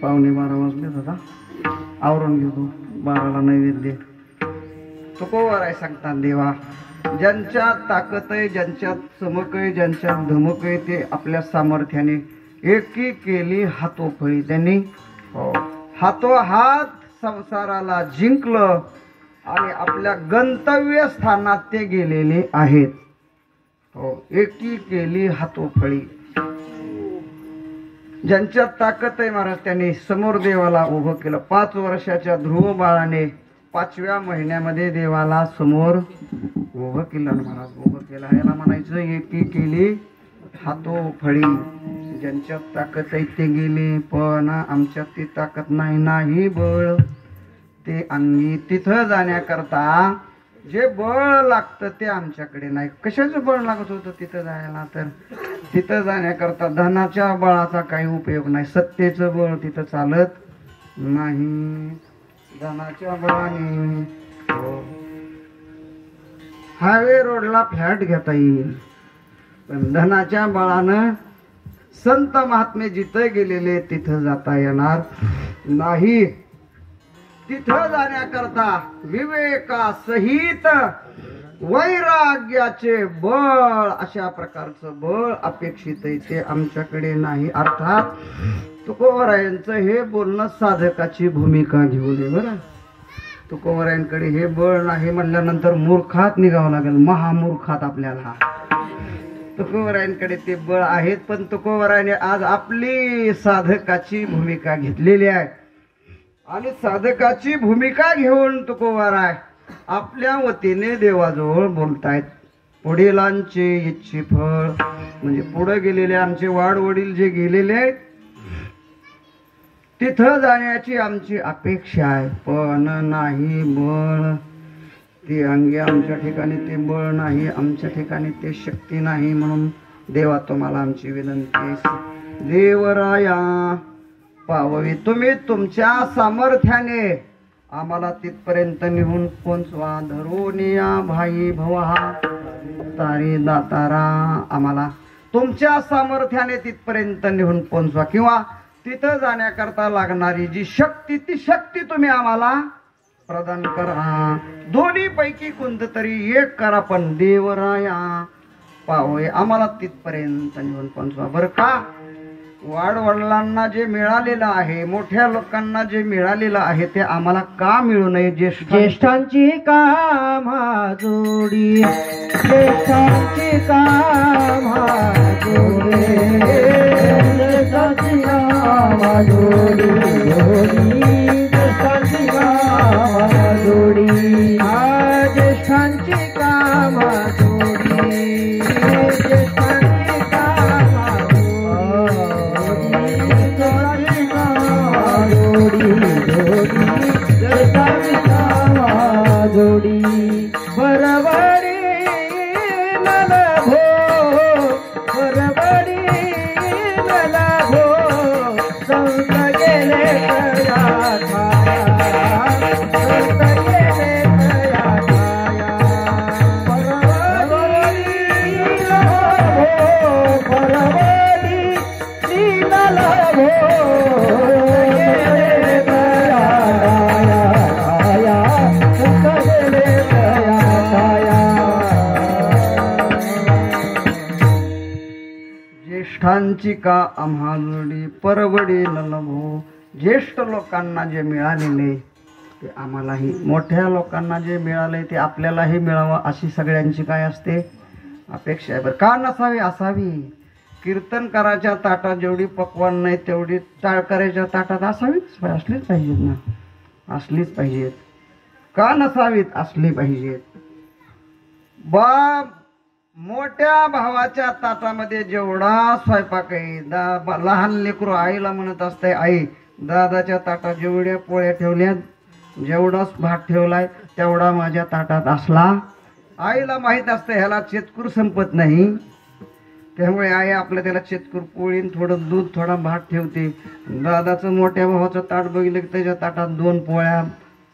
पावणे 12 वाजलेत आता, आवरून घेतो 12ला नैवेद्य. तुकोवर आहे सांगतात देवा, ज्यांच्यात ताकद आहे, ज्यांच्यात चमक आहे, ज्यांच्यात धमक आहे, ते आपल्या सामर्थ्याने एकी केली हातोफळी. त्यांनी हातोहात संसाराला जिंकलं आणि आपल्या गंतव्य स्थानात ते गेलेले आहेत. एकी केली हातोफळी. ज्यांच्यात ताकद आहे महाराज, त्यांनी समोर देवाला उभं केलं. 5 वर्षाच्या ध्रुव बाळाने 5व्या महिन्यामध्ये देवाला समोर उभं केलं महाराज. उभं केलं याला म्हणायचं एकी केली हातोफळी. ज्यांच्यात ताकद आहे ते गेले, पण आमच्यात ती ताकद नाही बळ ते अंगी. तिथं जाण्याकरता जे बळ लागतं ते आमच्याकडे नाही. कशाचं बळ लागत होतं तिथं जायला? तर तिथं जाण्याकरता धनाच्या बळाचा काही उपयोग नाही. सत्तेचं बळ तिथं चालत नाही. धनाच्या बळाने हायवे रोडला फ्लॅट घेता येईल, पण धनाच्या बळानं संत महात्मे जिथे गेलेले तिथं जाता येणार नाही. तिथं जाण्याकरता विवेकासहित वैराग्याचे बळ, अशा प्रकारचं बळ अपेक्षित आहे, ते आमच्याकडे नाही. अर्थात तुकोबरायांचं हे बोलणं साधकाची भूमिका घेऊ दे बरं. तुकोबरायांकडे हे बळ नाही म्हणल्यानंतर मूर्खात निघावं लागेल, महामूर्खात आपल्याला. तुकोबरायांकडे ते बळ आहेत, पण तुकोबरायाने आज आपली साधकाची भूमिका घेतलेली आहे. आणि साधकाची भूमिका घेऊन तुकोबराय आपल्या वतीने देवाजवळ बोलतायत. वडिलांचे इच्छे फळ, म्हणजे पुढे गेलेले आमचे वाडवडील जे गेलेले आहेत तिथं जाण्याची आमची अपेक्षा आहे, पण नाही बळ ते अंगी. आमच्या ठिकाणी ते बळ नाही, आमच्या ठिकाणी ते शक्ती नाही. म्हणून देवा तुम्हाला आमची विनंती, देवराया पाववी तुम्ही तुमच्या सामर्थ्याने आम्हाला तिथपर्यंत निघून पोचवा. धरून या भाई भवा तारी दातारा, आम्हाला तुमच्या सामर्थ्याने तिथपर्यंत निघून पोचवा, किंवा तिथं जाण्याकरता लागणारी जी शक्ती, ती शक्ती तुम्ही आम्हाला प्रदान करा. दोन्ही पैकी कोणतं तरी एक करा, पण देवराया पावये आम्हाला तिथपर्यंत निघून पोचवा. बरं का? वाडवडिलांना जे मिळालेलं आहे, मोठ्या लोकांना जे मिळालेलं आहे, ते आम्हाला का मिळू नये? ज्येष्ठांची कामा जोडी, ज्येष्ठांची कामा जोडी, ज्येष्ठांची कामा जोडी, ज्येष्ठांची कामा जोडी, ज्येष्ठांची कामा जोडी, ज्येष्ठांची कामा जोडी. बरबडी नलभो, बरबडी नलभो, संत गेले तया छाया, संत गेले तया छाया. बरबडी नलभो, बरबडी नलभो, ज्येष्ठांची का आम्हा जोडी, परवडी नलभो. ज्येष्ठ लोकांना जे मिळालेले ते आम्हालाही मोठ्या लोकांना जे मिळालंय ते आपल्यालाही मिळावं अशी सगळ्यांची काय असते अपेक्षा आहे. बरं का नसावी असावी. कीर्तनकाराच्या ताटात जेवढी पक्वान नाही तेवढी टाळकऱ्याच्या ताटात असावीच, असलीच पाहिजेत ना, असलीच पाहिजेत. का नसावीत, असली पाहिजेत. मोठ्या भावाच्या ताटामध्ये जेवढा स्वयंपाक आहे, लहान लेकरू आईला म्हणत असते, आई दादाच्या ताटात जेवढ्या पोळ्या ठेवल्या, जेवढाच भात ठेवलाय तेवढा माझ्या ताटात असला. आईला माहित असतं ह्याला चेतकूर संपत नाही, त्यामुळे आई आपलं त्याला चेतकूर पोळी, थोडं दूध, थोडा भात ठेवते. दादाचं मोठ्या भावाचं ताट बघितलं की त्याच्या ताटात 2 पोळ्या,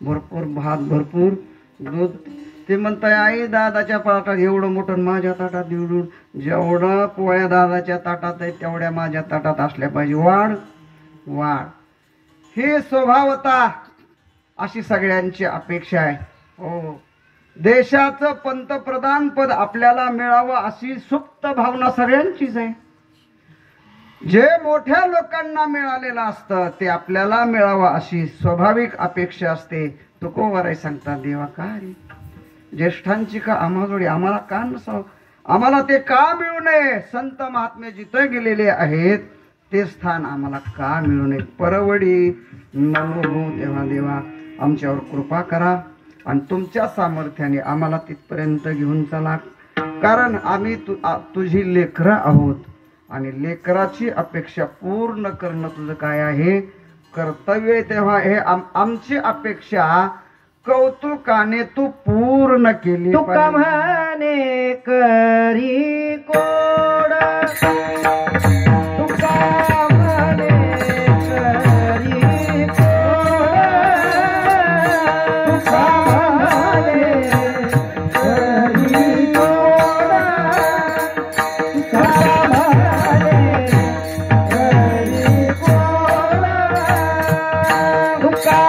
भरपूर भात, भरपूर दूध. ते म्हणताय आई दादाच्या ताटात एवढं मोठं, माझ्या ताटात एवढं, जेवढं पोळ्या दादाच्या ताटात आहे तेवढ्या माझ्या ताटात असल्या पाहिजे. वाढ वाढ हे स्वभावता अशी सगळ्यांची अपेक्षा आहे. हो, देशाचं पंतप्रधान पद आपल्याला मिळावं अशी सुप्त भावना सगळ्यांचीच आहे. जे मोठ्या लोकांना मिळालेलं असतं ते आपल्याला मिळावं अशी स्वाभाविक अपेक्षा असते. तुकोबाराय सांगतात, देवा का रे ज्येष्ठांची का आम्हाजोडी, आम्हाला का नसावं, आम्हाला ते का मिळू नये. संत महात्मे जिथे गेलेले आहेत ते स्थान आम्हाला का मिळू नये. परवडी नमो तेव्हा देवा आमच्यावर कृपा करा आणि तुमच्या सामर्थ्याने आम्हाला तिथपर्यंत घेऊन चला. कारण आम्ही तुझी लेकरं आहोत आणि लेकराची अपेक्षा पूर्ण करणं तुझं काय आहे कर्तव्य. तेव्हा हे आमची अपेक्षा कौतुकाने तू पूर्ण केली. तुका म्हणे करी कोड, तुका म्हणे करी कोड, तुका म्हणे करी कोड, तुका म्हणे करी कोड, तुका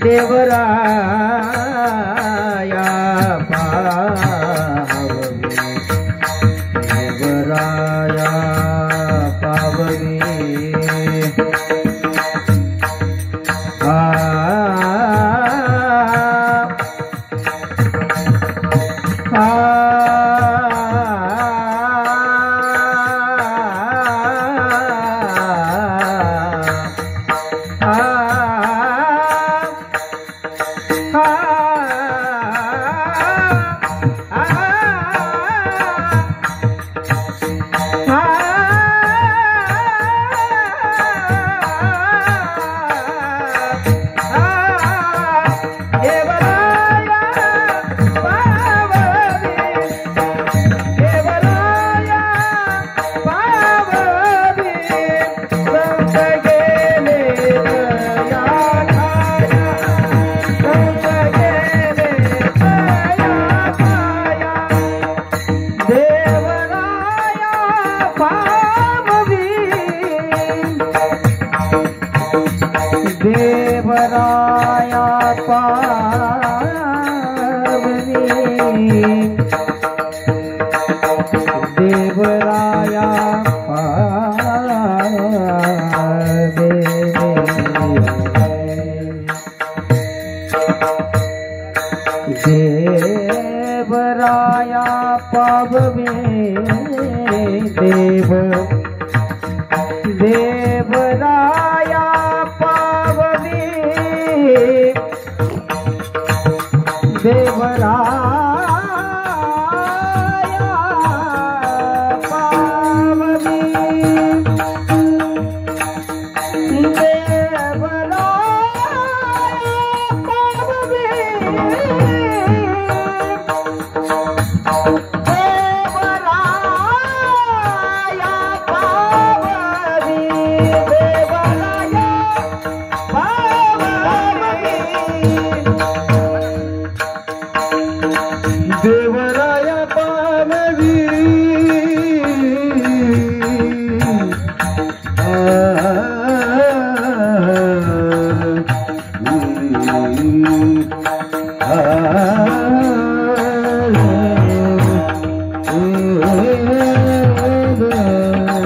देवराया पावनी, देवराया पावनी, देवराया पावनी देवराया देवराया पावनी देव देवराया पावनी देवराया पावनी देवराया पावनी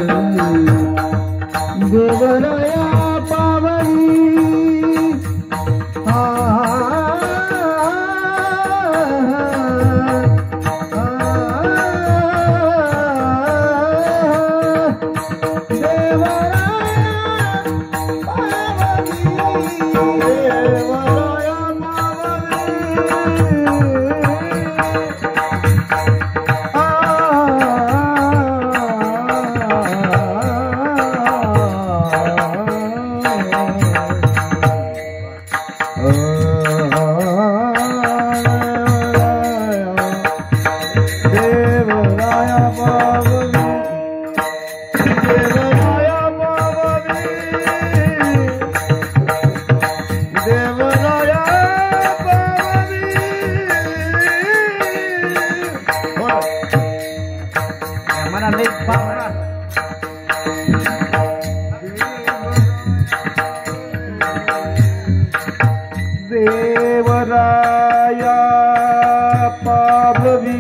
देवराया देवराया पावनी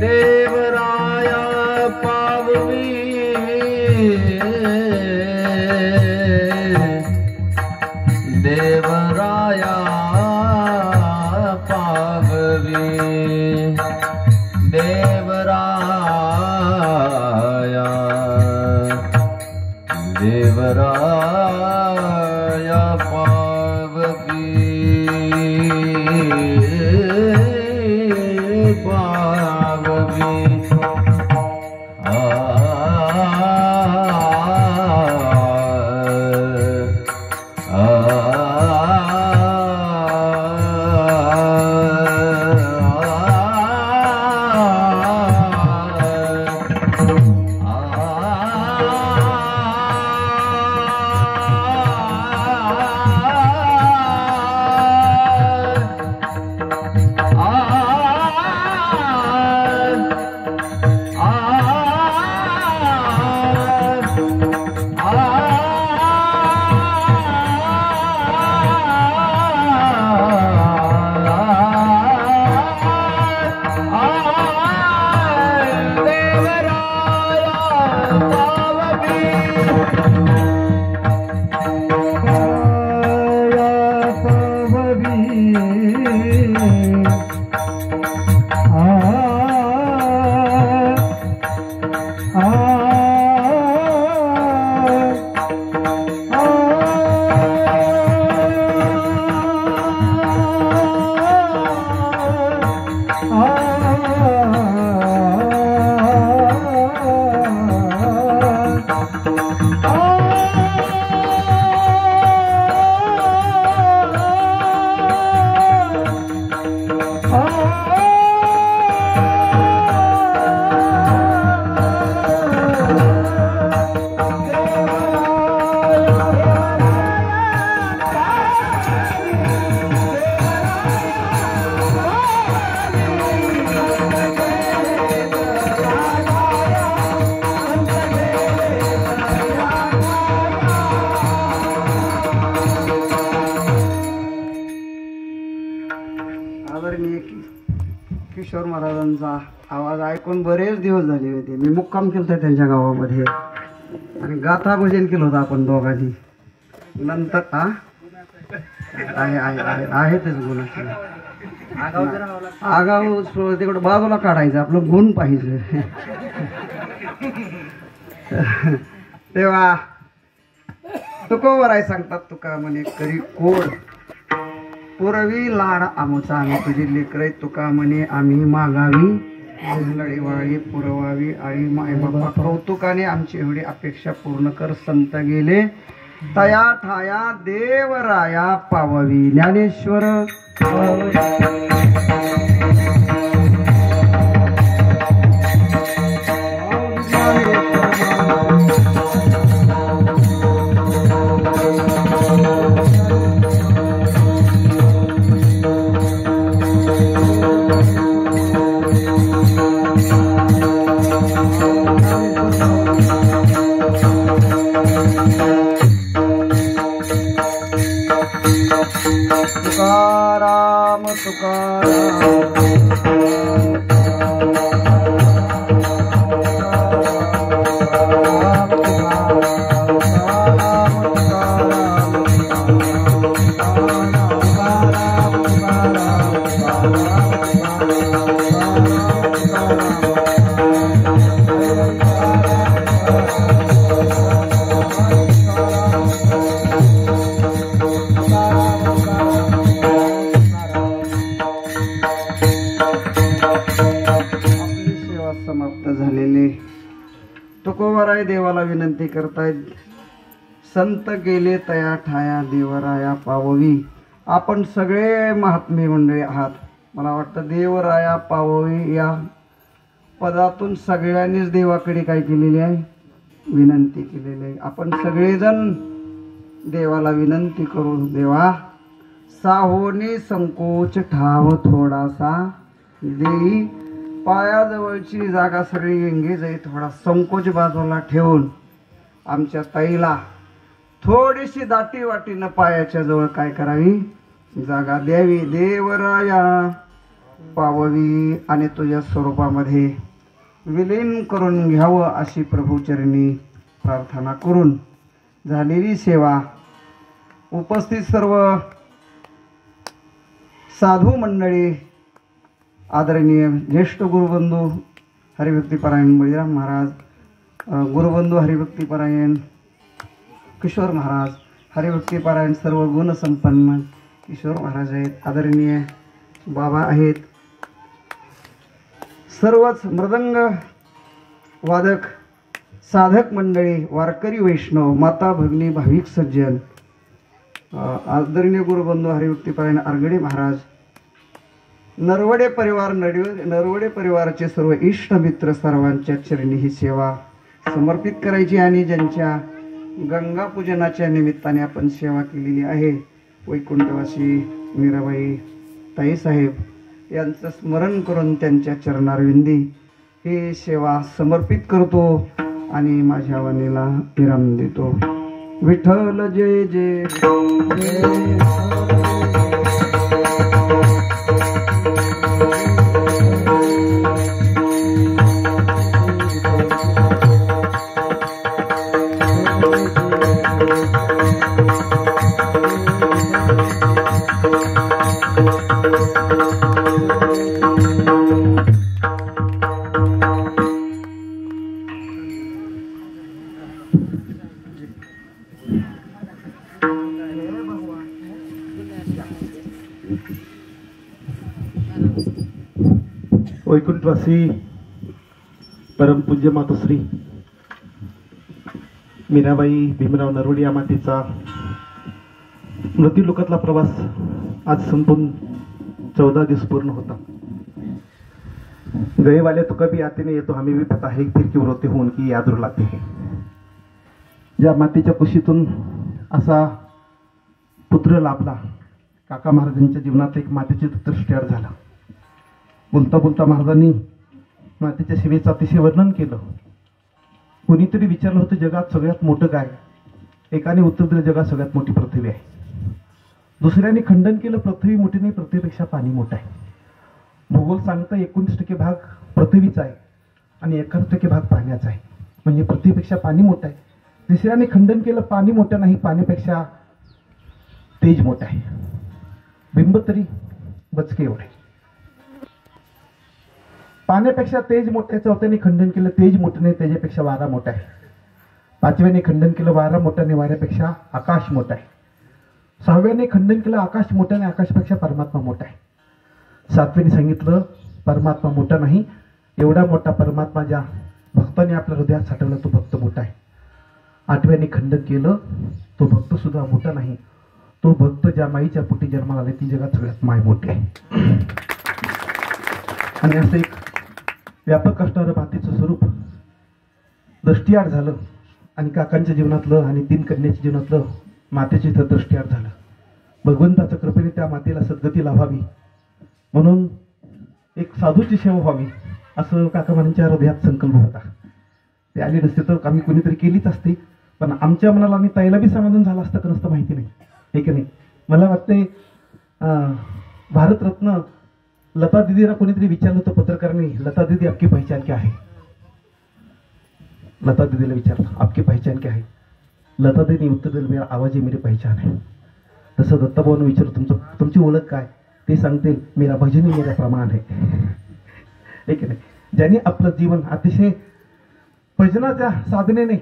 देवराया पाववी देवराया पाववी देवराया देवराया पाववी पाववी किशोर महाराजांचा आवाज ऐकून बरेच दिवस झाले होते. मी मुक्काम केलं होतं त्यांच्या गावामध्ये आणि गाथा भजन केलं होतं आपण दोघांनी. नंतर आहेतच गुण आगाऊ तिकडं बाजूला काढायचं, आपलं गुण पाहिजे. तेव्हा तुकोवर आहे सांगतात तुका म्हणे करी कोड पुरवी लाड आमचा आम्ही तुझी लेकरे तुका म्हणे आम्ही मागावी लढीवाळी पुरवावी आणि मायबापा कौतुकाने आमची एवढी अपेक्षा पूर्ण कर. संत गेले तया ठाया देवराया पाववी. ज्ञानेश्वर तुकाराम समाप्त झालेले तुकोबराय देवाला विनंती करतायत. संत गेले तया ठाया देवराया पाववी. आपण सगळे महात्मे मंडळी आहात. मला वाटतं देवराया पाववी या पदातून सगळ्यांनीच देवाकडे काय केलेली आहे, विनंती केलेली आहे. आपण सगळेजण देवाला विनंती करू, देवा साहोनी संकोच ठाव थोडासा देई. पायाजवळची जागा सगळी एंगेज आहे, थोडा संकोच बाजूला ठेवून आमच्या ताईला थोडीशी दाटी वाटीनं पायाच्या जवळ काय करावी, जागा द्यावी. देवराया पाववी आणि तुझ्या स्वरूपामध्ये विलीन करून घ्यावं अशी प्रभूचरणी प्रार्थना करून झालेली सेवा उपस्थित सर्व साधू मंडळी, आदरणीय ज्येष्ठ गुरुबंधू हरिभक्तीपरायण बळीराम महाराज, गुरुबंधू हरिभक्तीपरायण किशोर महाराज, हरिभक्तीपरायण सर्व गुणसंपन्न किशोर महाराज आहेत, आदरणीय बाबा आहेत, सर्वच मृदंग वादक साधक मंडळी, वारकरी वैष्णव, माता भगिनी, भाविक सज्जन, आदरणीय गुरुबंधू हरिभक्तीपरायण आरगडे महाराज, नरवडे परिवार, नरवडे परिवाराचे सर्व इष्ट मित्र, सर्वांच्या चरणी ही सेवा समर्पित करायची आणि ज्यांच्या गंगा पूजनाच्या निमित्ताने आपण सेवा केलेली आहे, वैकुंठवासी मीराबाई ताईसाहेब यांचं स्मरण करून त्यांच्या चरणारविंदी ही सेवा समर्पित करतो आणि माझ्या वाणीला विराम देतो. विठ्ठल जय जय जय. वैकुंठवासी परमपूज्य मातोश्री मीराबाई भीमराव नरवडे या मातेचा मृत्यूलोकातला प्रवास आज संपून 14 दिवस पूर्ण होता. गए वाले तो कभी आते नहीं, तो हमें भी पता है फिर क्यों रोते हो उनकी याद रुलाते हैं. ज्या मातेच्या कुशीतून असा पुत्र लाभला, काका महाराजांच्या जीवनात एक मातेचे दृष्टिआड झाला. बोलता बोलता महाराजांनी मातेच्या सेवेचं अतिशय वर्णन केलं. कोणीतरी विचारलं होतं जगात सगळ्यात मोठं काय? एकाने उत्तर दिलं जगात सगळ्यात मोठी पृथ्वी आहे. दुसऱ्याने खंडन केलं पृथ्वी मोठी नाही, पृथ्वीपेक्षा पाणी मोठं आहे. भूगोल सांगता 29% भाग पृथ्वीचा आहे आणि 71% भाग पाण्याचा आहे, म्हणजे पृथ्वीपेक्षा पाणी मोठं आहे. तिसऱ्याने खंडन केलं पाणी मोठं नाही, पाण्यापेक्षा तेज मोठं आहे. बिंब तरी बचके एवढे. पाण्यापेक्षा तेज मोठं, चौथ्याने खंडन केलं तेज मोठं नाही, त्याच्यापेक्षा वारा मोठा आहे. पाचव्याने खंडन केलं वारा मोठा नाही, वाऱ्यापेक्षा आकाश मोठा आहे. सहाव्याने खंडन केलं आकाश मोठा नाही, आकाशपेक्षा परमात्मा मोठा आहे. सातव्याने सांगितलं परमात्मा मोठा नाही, एवढा मोठा परमात्मा ज्या भक्ताने आपल्या हृदयात साठवला तो भक्त मोठा आहे. आठव्याने खंडन केलं तो भक्त सुद्धा मोठा नाही, तो भक्त ज्या माईच्या पोटी जन्माला आले ती जगात सगळ्यात माय मोठी आहे. आणि असं एक व्यापक असणारं मातेचं स्वरूप दृष्टिआड झालं आणि काकांच्या जीवनातलं आणि 3 कन्याच्या जीवनातलं मातेचे इथं दृष्टिआड झालं. भगवंताच्या कृपेने त्या मातेला सद्गती लाभावी म्हणून एक साधूची सेवा व्हावी असं काका महाराजांच्या हृदयात संकल्प होता. ते आले नसते तर आम्ही कोणीतरी केलीच असते, पण आमच्या मनाला आणि ताईला बी समाधान झालं असतं का नसतं माहिती नाही, हे की नाही. मला वाटते भारतरत्न लता दीदीला कोणीतरी विचारलं होतं पत्रकारांनी, लता दीदी आपकी पहचान क्या है? लता दीदीला विचारलं आपकी पहचान क्या है? लता दीदी उत्तर दिलं मेरा आवाज ही मेरी पहचान है. तसं दत्ताभाऊंना विचारलं तुमची ओळख काय? ते सांगतील मेरा भजन ही मेरा प्रमाण है, हे की नाही. ज्यांनी आपलं जीवन अतिशय भजनाच्या साधनेने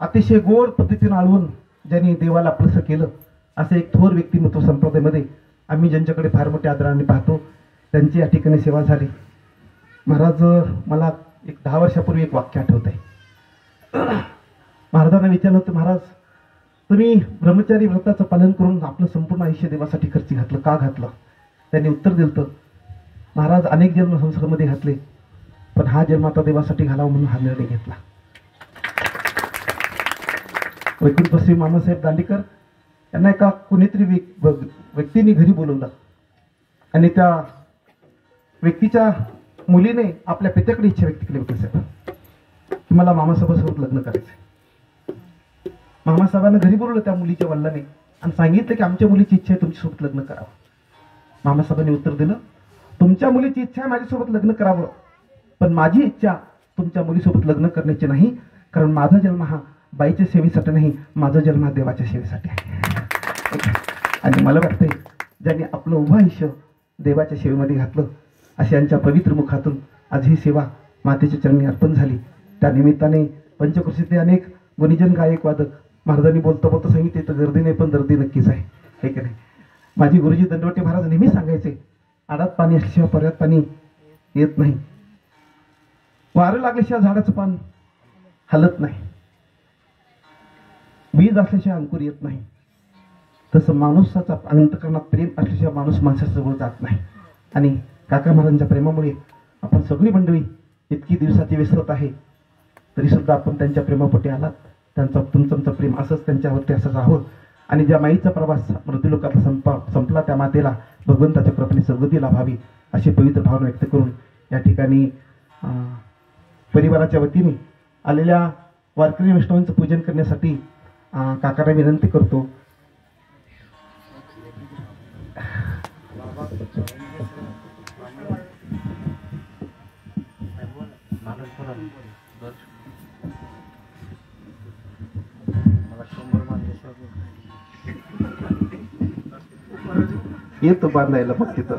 अतिशय गोड पद्धतीने आळवून ज्यांनी देवाला आपलंसं केलं, असं एक थोर व्यक्तिमत्व संप्रदायामध्ये आम्ही ज्यांच्याकडे फार मोठ्या आदराने पाहतो त्यांची या ठिकाणी सेवा झाली. महाराज मला एक 10 वर्षापूर्वी एक वाक्य आठवत आहे. महाराजांना विचारलं होतं महाराज तुम्ही ब्रह्मचारी व्रताचं पालन करून आपलं संपूर्ण आयुष्य देवासाठी खर्ची घातलं, का घातलं? त्यांनी उत्तर दिलं महाराज अनेक जन्म संसारामध्ये घातले, पण हा जन्म आता देवासाठी घालावा म्हणून हा निर्णय घेतला. वैकुंठवासी मामासाहेब दांडेकर यांना एका कोणीतरी व्यक्तीने घरी बोलवलं आणि त्या व्यक्तीच्या मुलीने आपल्या पित्याकडे इच्छा व्यक्त केली होती साहेब की मला मामासाहेबांसोबत लग्न करायचंय. मामासाहेबांना घरी बोलवलं त्या मुलीच्या वडिलांनी आणि सांगितलं की आमच्या मुलीची इच्छा आहे तुमच्यासोबत लग्न करावं. मामासाहेबांनी उत्तर दिलं तुमच्या मुलीची इच्छा आहे माझ्यासोबत लग्न करावं, पण माझी इच्छा तुमच्या मुलीसोबत लग्न करण्याची नाही, कारण माझा जन्म हा बाईच्या सेवेसाठी नाही, माझा जन्म हा देवाच्या सेवेसाठी आहे. आणि मला वाटतंय ज्यांनी आपलं उभं आयुष्य देवाच्या सेवेमध्ये घातलं, अशांच्या पवित्र मुखातून आज ही सेवा मातेच्या चरणी अर्पण झाली. त्या निमित्ताने पंचकृषीतले अनेक गुणीजन गायक वादक महाराजांनी बोलता बोलता सांगितले तर गर्दी नाही पण दर्दी नक्कीच आहे, हे की नाही. माझी गुरुजी दंडवटे महाराज नेहमी सांगायचे, आडात पाणी असल्याशिवाय पर्यात पाणी येत नाही, वारं लागल्याशिवाय झाडाचं पान हलत नाही, बीज असल्याशिवाय अंकुर येत नाही. तसं माणूसाचा अंतःकरणात प्रेम असल्याशिवाय माणूस माणसाजवळ जात नाही. आणि काका महाराजांच्या प्रेमामुळे आपण सगळी मंडळी इतकी दिवसाची विसरत आहे, तरी सुद्धा आपण त्यांच्या प्रेमापोटी आलात. तुमचं प्रेम असंच त्यांच्यावरती असंच राहावं. आणि ज्या माईचा प्रवास मृत्यूलोकातला संपला, त्या मातेला भगवंताच्या कृपेने सद्गती लाभावी अशी पवित्र भावना व्यक्त करून या ठिकाणी परिवाराच्या वतीने आलेल्या वारकरी वैष्णवांचं पूजन करण्यासाठी काकांना विनंती करतो. येतो बांधायला मग तिथं.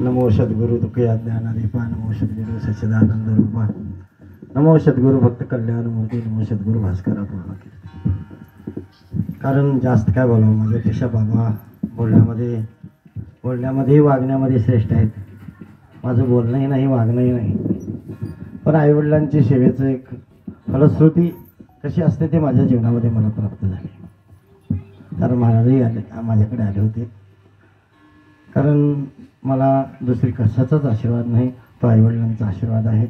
नमो सद्गुरु तुकया ज्ञानादीपा, नमो सद्गुरु सच्चिदानंद रूपा, नमो सद्गुरु भक्त कल्याण मूर्ती, नमो सद्गुरु भास्करा पूर्ण कीर्ती. कारण जास्त काय बोलावं, माझ्यापेक्षा बाबा बोलण्यामध्ये वागण्यामध्ये श्रेष्ठ आहेत. माझं बोलणंही नाही वागणंही नाही, पण आईवडिलांची सेवेचं एक फलश्रुती कशी असते ते माझ्या जीवनामध्ये मला प्राप्त झाली. कारण महाराजही माझ्याकडे आले होते. कारण मला दुसरी कशाचाच आशीर्वाद नाही, तो आईवडिलांचा आशीर्वाद आहे.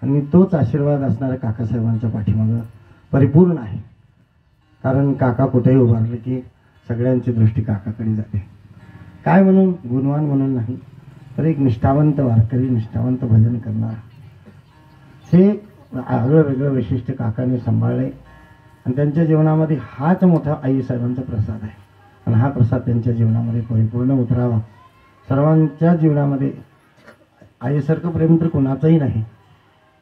आणि तोच आशीर्वाद असणाऱ्या काकासाहेबांच्या पाठीमागं परिपूर्ण आहे. कारण काका कुठेही उभारले की सगळ्यांची दृष्टी काकाकडे जाते. काय म्हणून, गुणवान म्हणून नाही, तर एक निष्ठावंत वारकरी, निष्ठावंत भजन करणार, हे आगळं वेगळं वैशिष्ट्य काकाने सांभाळले. आणि त्यांच्या जीवनामध्ये हाच मोठा आईसाहेबांचा प्रसाद आहे. आणि हा प्रसाद त्यांच्या जीवनामध्ये परिपूर्ण उतरावा. सर्वांच्या जीवनामध्ये आईसारखं प्रेम तर कोणाचंही नाही,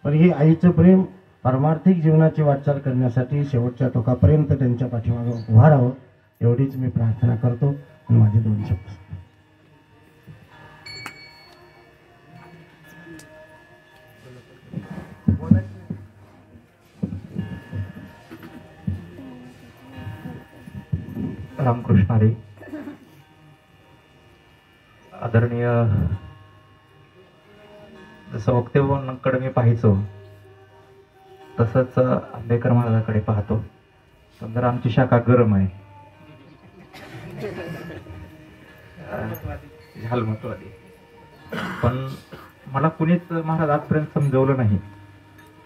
पण हे आईचं प्रेम पारमार्थिक जीवनाची वाटचाल करण्यासाठी शेवटच्या टोकापर्यंत त्यांच्या पाठीमागं उभा राहावं, एवढीच मी प्रार्थना करतो. आणि माझे 2 शब्द. रामकृष्ण हरी. आदरणीय जसं वक्तेकडे मी पाहायचो तसंच आंबेकर महाराजाकडे पाहतो. पण जर आमची शाखा गरम आहे, झालमतवादी, पण मला कुणीच महाराज आजपर्यंत समजवलं नाही.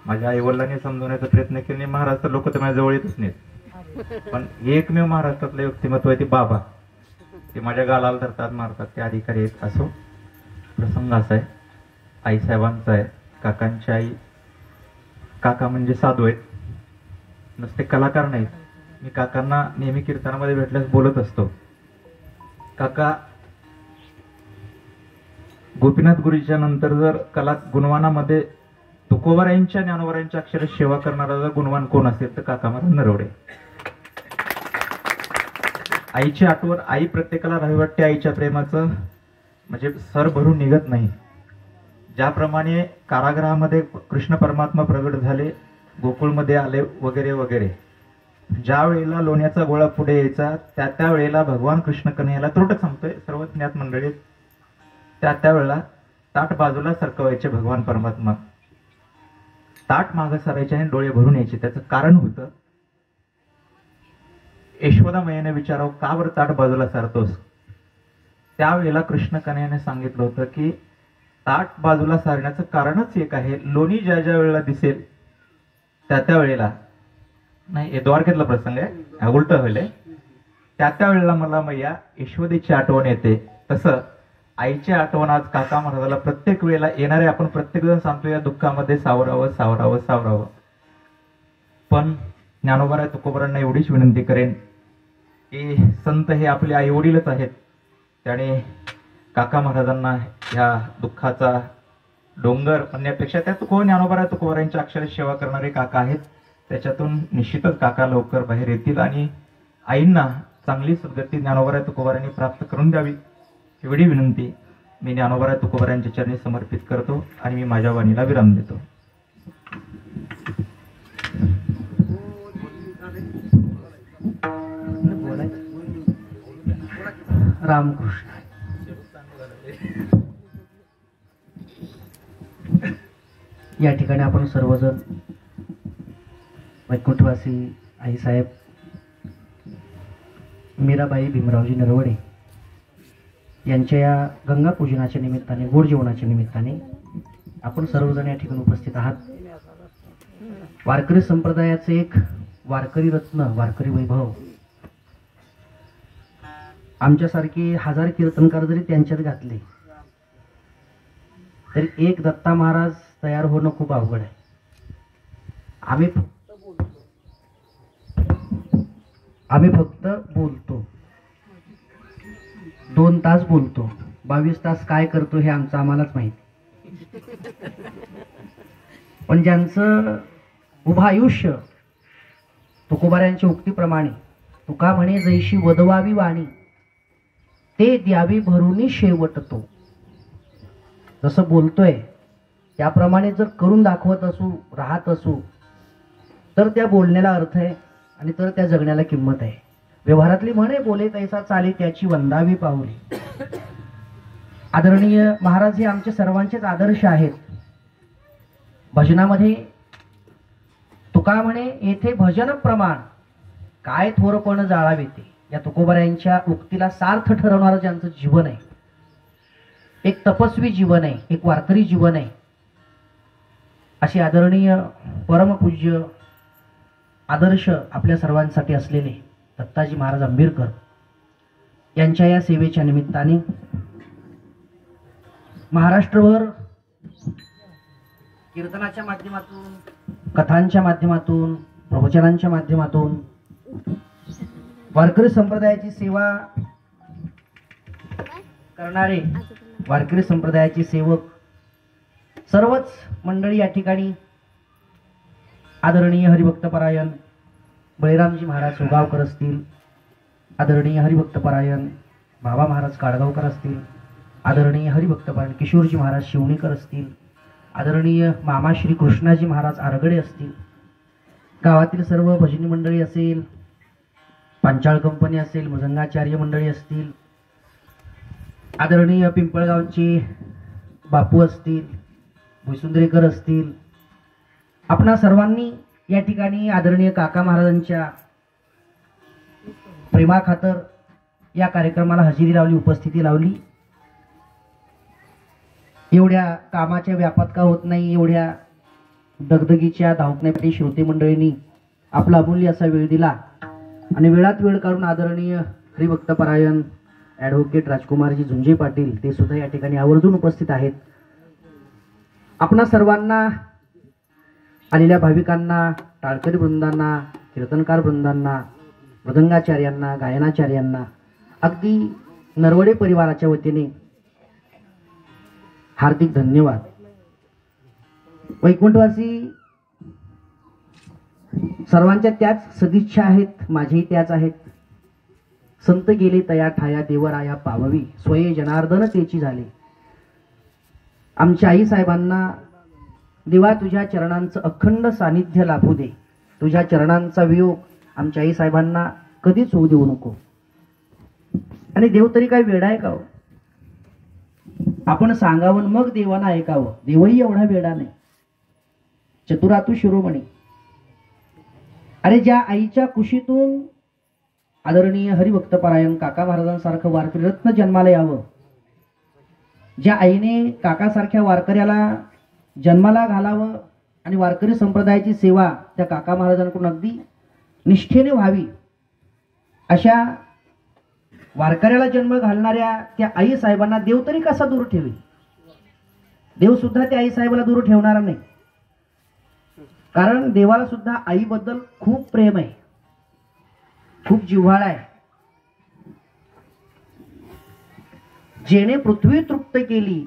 माझ्या आईवडिलांनी समजवण्याचा प्रयत्न केला, महाराज तर लोक तर माझ्या जवळ येतच नाहीत. पण एकमेव महाराष्ट्रातलं व्यक्तिमत्व आहे ते बाबा. ते माझ्या गालाला धरतात, मारतात, ते अधिकारी आहेत. असो, प्रसंग असा आहे, आईसाहेबांचा आहे, काकांची आई. काका म्हणजे साधू आहेत, नुसते कलाकार नाहीत. मी काकांना नेहमी कीर्तनामध्ये भेटल्यास बोलत असतो. काका गोपीनाथ गुरुजीच्या नंतर जर कला गुणवानामध्ये तुकोबारायांच्या ज्ञानोबारायांच्या अक्षर सेवा करणारा जर गुणवान कोण असेल तर काका महाराज नरवडे. आईची आठवण, आई प्रत्येकाला राहावी वाटते. आईच्या प्रेमाचं म्हणजे सर भरून निघत नाही. ज्याप्रमाणे कारागृहामध्ये कृष्ण परमात्मा प्रगट झाले, गोकुळमध्ये आले वगैरे वगैरे, ज्या वेळेला लोण्याचा गोळा पुढे यायचा त्या वेळेला भगवान कृष्ण कन्हैयाला त्रोटक सांगतोय सर्व ज्ञात मंडळीत, त्या वेळेला ताट बाजूला सरकवायचे भगवान परमात्मा, ताट मागं सरायचे आणि डोळे भरून यायचे. त्याचं कारण होतं, यशोदा मैयाने विचारावं का बरं ताट बाजूला सारतोस. त्यावेळेला कृष्ण कन्हैयाने सांगितलं होतं की ताट बाजूला सारण्याचं कारणच एक आहे, लोणी ज्या ज्या वेळेला दिसेल त्या वेळेला, नाही हे द्वारकेतला प्रसंग आहे, उलट होईल, त्या वेळेला मला मैया यशोदेची आठवण येते. तसं आईची आठवण आज काका महाराजाला प्रत्येक वेळेला येणारे. आपण प्रत्येक जण सांगतो या दुःखामध्ये सावरावं सावरावं सावरावं. पण ज्ञानोबाराय तुकोबारांना एवढीच विनंती करेन की संत हे आपले आई वडीलच आहेत. त्याने काका महाराजांना ह्या दुःखाचा डोंगर म्हणण्यापेक्षा त्या तुकोबा ज्ञानोबा तुकोबारायांची अक्षर सेवा करणारे काका आहेत. त्याच्यातून निश्चितच काका लवकर बाहेर येतील आणि आईंना चांगली सद्गती ज्ञानोबा तुकोबारांनी प्राप्त करून द्यावी एवढी विनंती मी ज्ञानोबा तुकोबारायांच्या चरणी समर्पित करतो आणि मी माझ्या वाणीला विराम देतो. रामकृष्ण. या ठिकाणी आपण सर्वजण वैकुंठवासी आईसाहेब मीराबाई भीमरावजी नरवडे यांच्या या गंगा पूजनाच्या निमित्ताने, गोड जेवणाच्या निमित्ताने आपण सर्वजण या ठिकाणी उपस्थित आहात. वारकरी संप्रदायाचे एक वारकरी रत्न, वारकरी वैभव, आमच्यासारखे हजार कीर्तनकार जरी त्यांच्यात घातले तरी एक दत्ता महाराज तयार होणं खूप अवघड आहे. आम्ही फक्त बोलतो, 2 तास बोलतो, 22 तास काय करतो हे आमचं आम्हालाच माहिती. पण ज्यांचं उभं आयुष्य तुकोबारायांच्या उक्तीप्रमाणे, तुका म्हणे जैशी वदवावी वाणी ते द्यावी भरुनी शेवटतो, जसं बोलतोय त्याप्रमाणे जर करून दाखवत असू, राहत असू, तर त्या बोलण्याला अर्थ आहे आणि तर त्या जगण्याला किंमत आहे. व्यवहारातली म्हणे बोले तैसा चाले त्याची वंदावी पाऊली. आदरणीय महाराज हे आमचे सर्वांचेच आदर्श आहेत. भजनामध्ये तुका म्हणे येथे भजन प्रमाण काय थोरपण जाळावे ते, या तुकोबारायांच्या उक्तीला सार्थ ठरवणारं ज्यांचं जीवन आहे, एक तपस्वी जीवन आहे, एक वारकरी जीवन आहे, अशी आदरणीय परमपूज्य आदर्श आपल्या सर्वांसाठी असलेले दत्ताजी महाराज आंबेडकर यांच्या या सेवेच्या निमित्ताने महाराष्ट्रभर कीर्तनाच्या माध्यमातून, कथांच्या माध्यमातून, प्रवचनांच्या माध्यमातून वारकरी संप्रदायाची सेवा करणारे, वारकरी संप्रदायाचे सेवक सर्वच मंडळी या ठिकाणी आदरणीय हरिभक्तपरायण बळीरामजी महाराज सुगावकर असतील, आदरणीय हरिभक्तपरायण बाबा महाराज काडगावकर असतील, आदरणीय हरिभक्तपरायण किशोरजी महाराज शिवणीकर असतील, आदरणीय मामा श्री कृष्णाजी महाराज आरगडे असतील, गावातील सर्व भजनी मंडळी असेल, पांचाळ कंपनी असेल, मृदंगाचार्य मंडळी असतील, आदरणीय पिंपळगावचे बापू असतील, भुसुंद्रेकर असतील, आपणा सर्वांनी या ठिकाणी आदरणीय काका महाराजांच्या प्रेमाखातर या कार्यक्रमाला हजेरी लावली, उपस्थिती लावली. एवढ्या कामाच्या व्यापात का होत नाही, एवढ्या दगदगीच्या धावपण्यासाठी श्रोते मंडळींनी आपला अमूल्य असा वेळ दिला आणि वेळात वेळ काढून आदरणीय हरिभक्तपरायण ॲडव्होकेट राजकुमारजी झुंजे पाटील ते सुद्धा या ठिकाणी आवर्जून उपस्थित आहेत. आपणा सर्वांना, आलेल्या भाविकांना, टाळकरी वृंदांना, कीर्तनकार वृंदांना, मृदंगाचार्यांना, गायनाचार्यांना, अगदी नरवडे परिवाराच्या वतीने हार्दिक धन्यवाद. वैकुंठवासी सर्वांच्या त्याच सदिच्छा आहेत, माझेही त्याच आहेत. संत गेले तया ठाया देवराया पाववी, स्वये जनार्दन तेची झाले. आमच्या आई साहेबांना देवा तुझ्या चरणांचं अखंड सानिध्य लाभू दे. तुझ्या चरणांचा वियोग आमच्या आई साहेबांना कधीच होऊ देऊ नको. आणि देव तरी काय वेडा आहे का हो? आपण सांगावं मग देवानं ऐकावं. देवही एवढा वेडा नाही. चतुरातू शिरोमणी. अरे ज्या आईच्या कुशीतून आदरणीय हरिभक्तपरायण काका महाराजांसारखं वारकरी रत्न जन्माला यावं, ज्या आईने काकासारख्या वारकऱ्याला जन्माला घालावं आणि वारकरी संप्रदायाची सेवा त्या काका महाराजांकडून अगदी निष्ठेने व्हावी, अशा वारकऱ्याला जन्म घालणाऱ्या त्या आई साहेबांना देव तरी कसा दूर ठेवेल? देव सुद्धा त्या आई साहेबाला दूर ठेवणार नाही. कारण देवाला सुद्धा आईबद्दल खूप प्रेम आहे, खूप जिव्हाळा आहे. जेणे पृथ्वी तृप्त केली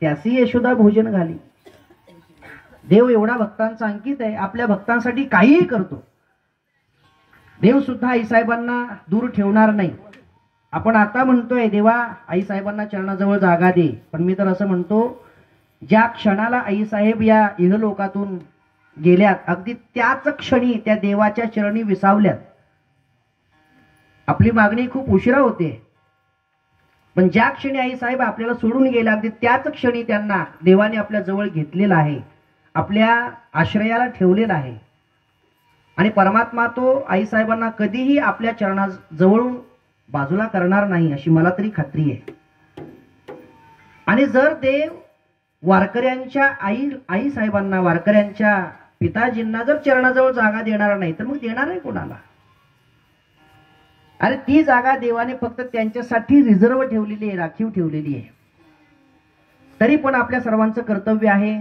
त्यासी यशोदा भोजन घाली. देव एवढा भक्तांचा अंकित आहे, आपल्या भक्तांसाठी काहीही करतो. देव सुद्धा आईसाहेबांना दूर ठेवणार नाही. आपण आता म्हणतोय देवा आईसाहेबांना चरणाजवळ जागा दे, पण मी तर असं म्हणतो ज्या क्षणाला आईसाहेब या इहलोकातून गेल्यात अगदी त्याच क्षणी त्या देवाच्या चरणी विसावल्यात. आपली मागणी खूप उशिरा होते, पण ज्या क्षणी आईसाहेब आपल्याला सोडून गेल्या अगदी त्याच क्षणी त्यांना देवाने आपल्या जवळ घेतलेलं आहे, आपल्या आश्रयाला ठेवलेला आहे. आणि परमात्मा तो आईसाहेबांना कधीही आपल्या चरणाजवळून बाजूला करणार नाही अशी मला तरी खात्री आहे. आणि जर देव वारकऱ्यांच्या आईसाहेबांना वारकऱ्यांच्या पिताजींना जर चरणाजवळ जागा देणार नाही तर मग देणार आहे कोणाला? अरे ती जागा देवाने फक्त त्यांच्यासाठी रिझर्व ठेवलेली आहे, राखीव ठेवलेली आहे. तरी पण आपल्या सर्वांचं कर्तव्य आहे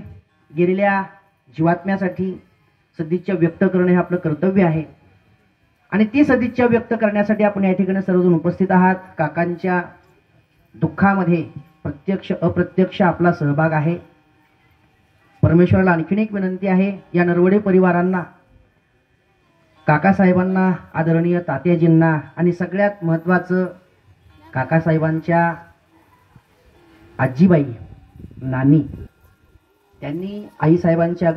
गेलेल्या जीवात्म्यासाठी सदिच्छा व्यक्त करणे हे आपलं कर्तव्य आहे. आणि ती सदिच्छा व्यक्त करण्यासाठी आपण या ठिकाणी सर्वजण उपस्थित आहात. काकांच्या दुःखामध्ये प्रत्यक्ष अप्रत्यक्ष आपला सहभाग आहे. परमेश्वराला आणखीन एक विनंती आहे, या नरवडे परिवारांना, काकासाहेबांना, आदरणीय तात्याजींना आणि सगळ्यात महत्त्वाचं काकासाहेबांच्या आजीबाई नानी, त्यांनी आईसाहेबांच्या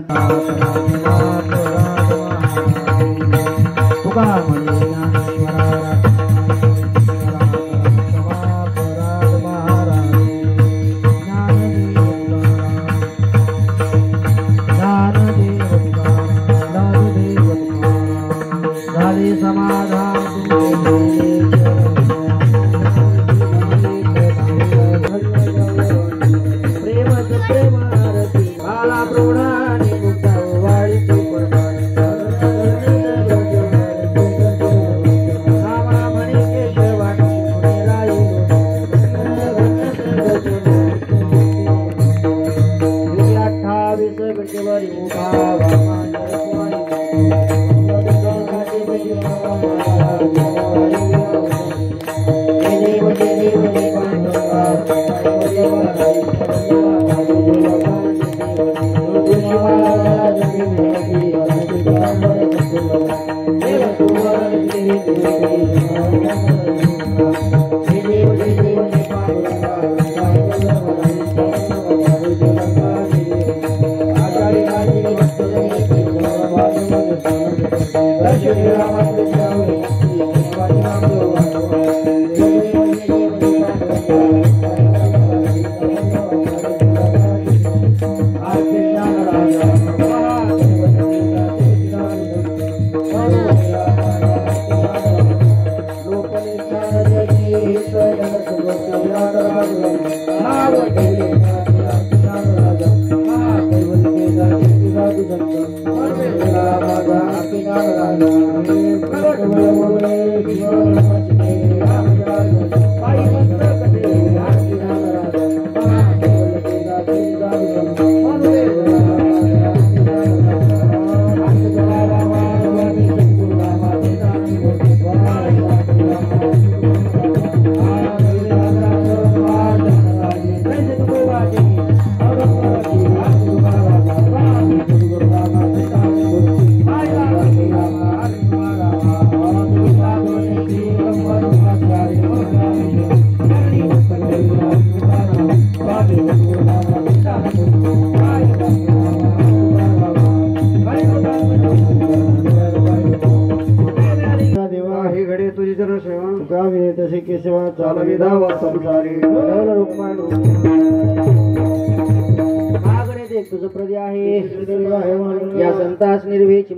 या संतास निर्वेची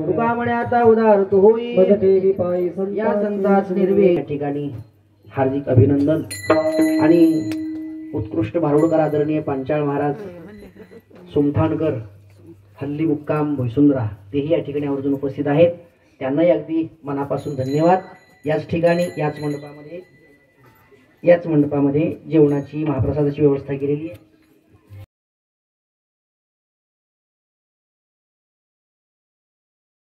तुका म्हणे आता उदार तो होई या संतास निर्वे. या ठिकाणी हार्दिक अभिनंदन. आणि उत्कृष्ट भारुडकर आदरणीय पांचाळ महाराज सुमठाणकर हल्ली मुक्काम भोयसुंद्रा तेही या ठिकाणी आवर्जून उपस्थित आहेत. त्यांनाही अगदी मनापासून धन्यवाद. याच ठिकाणी याच मंडपामध्ये जेवणाची महाप्रसादाची व्यवस्था केलेली आहे.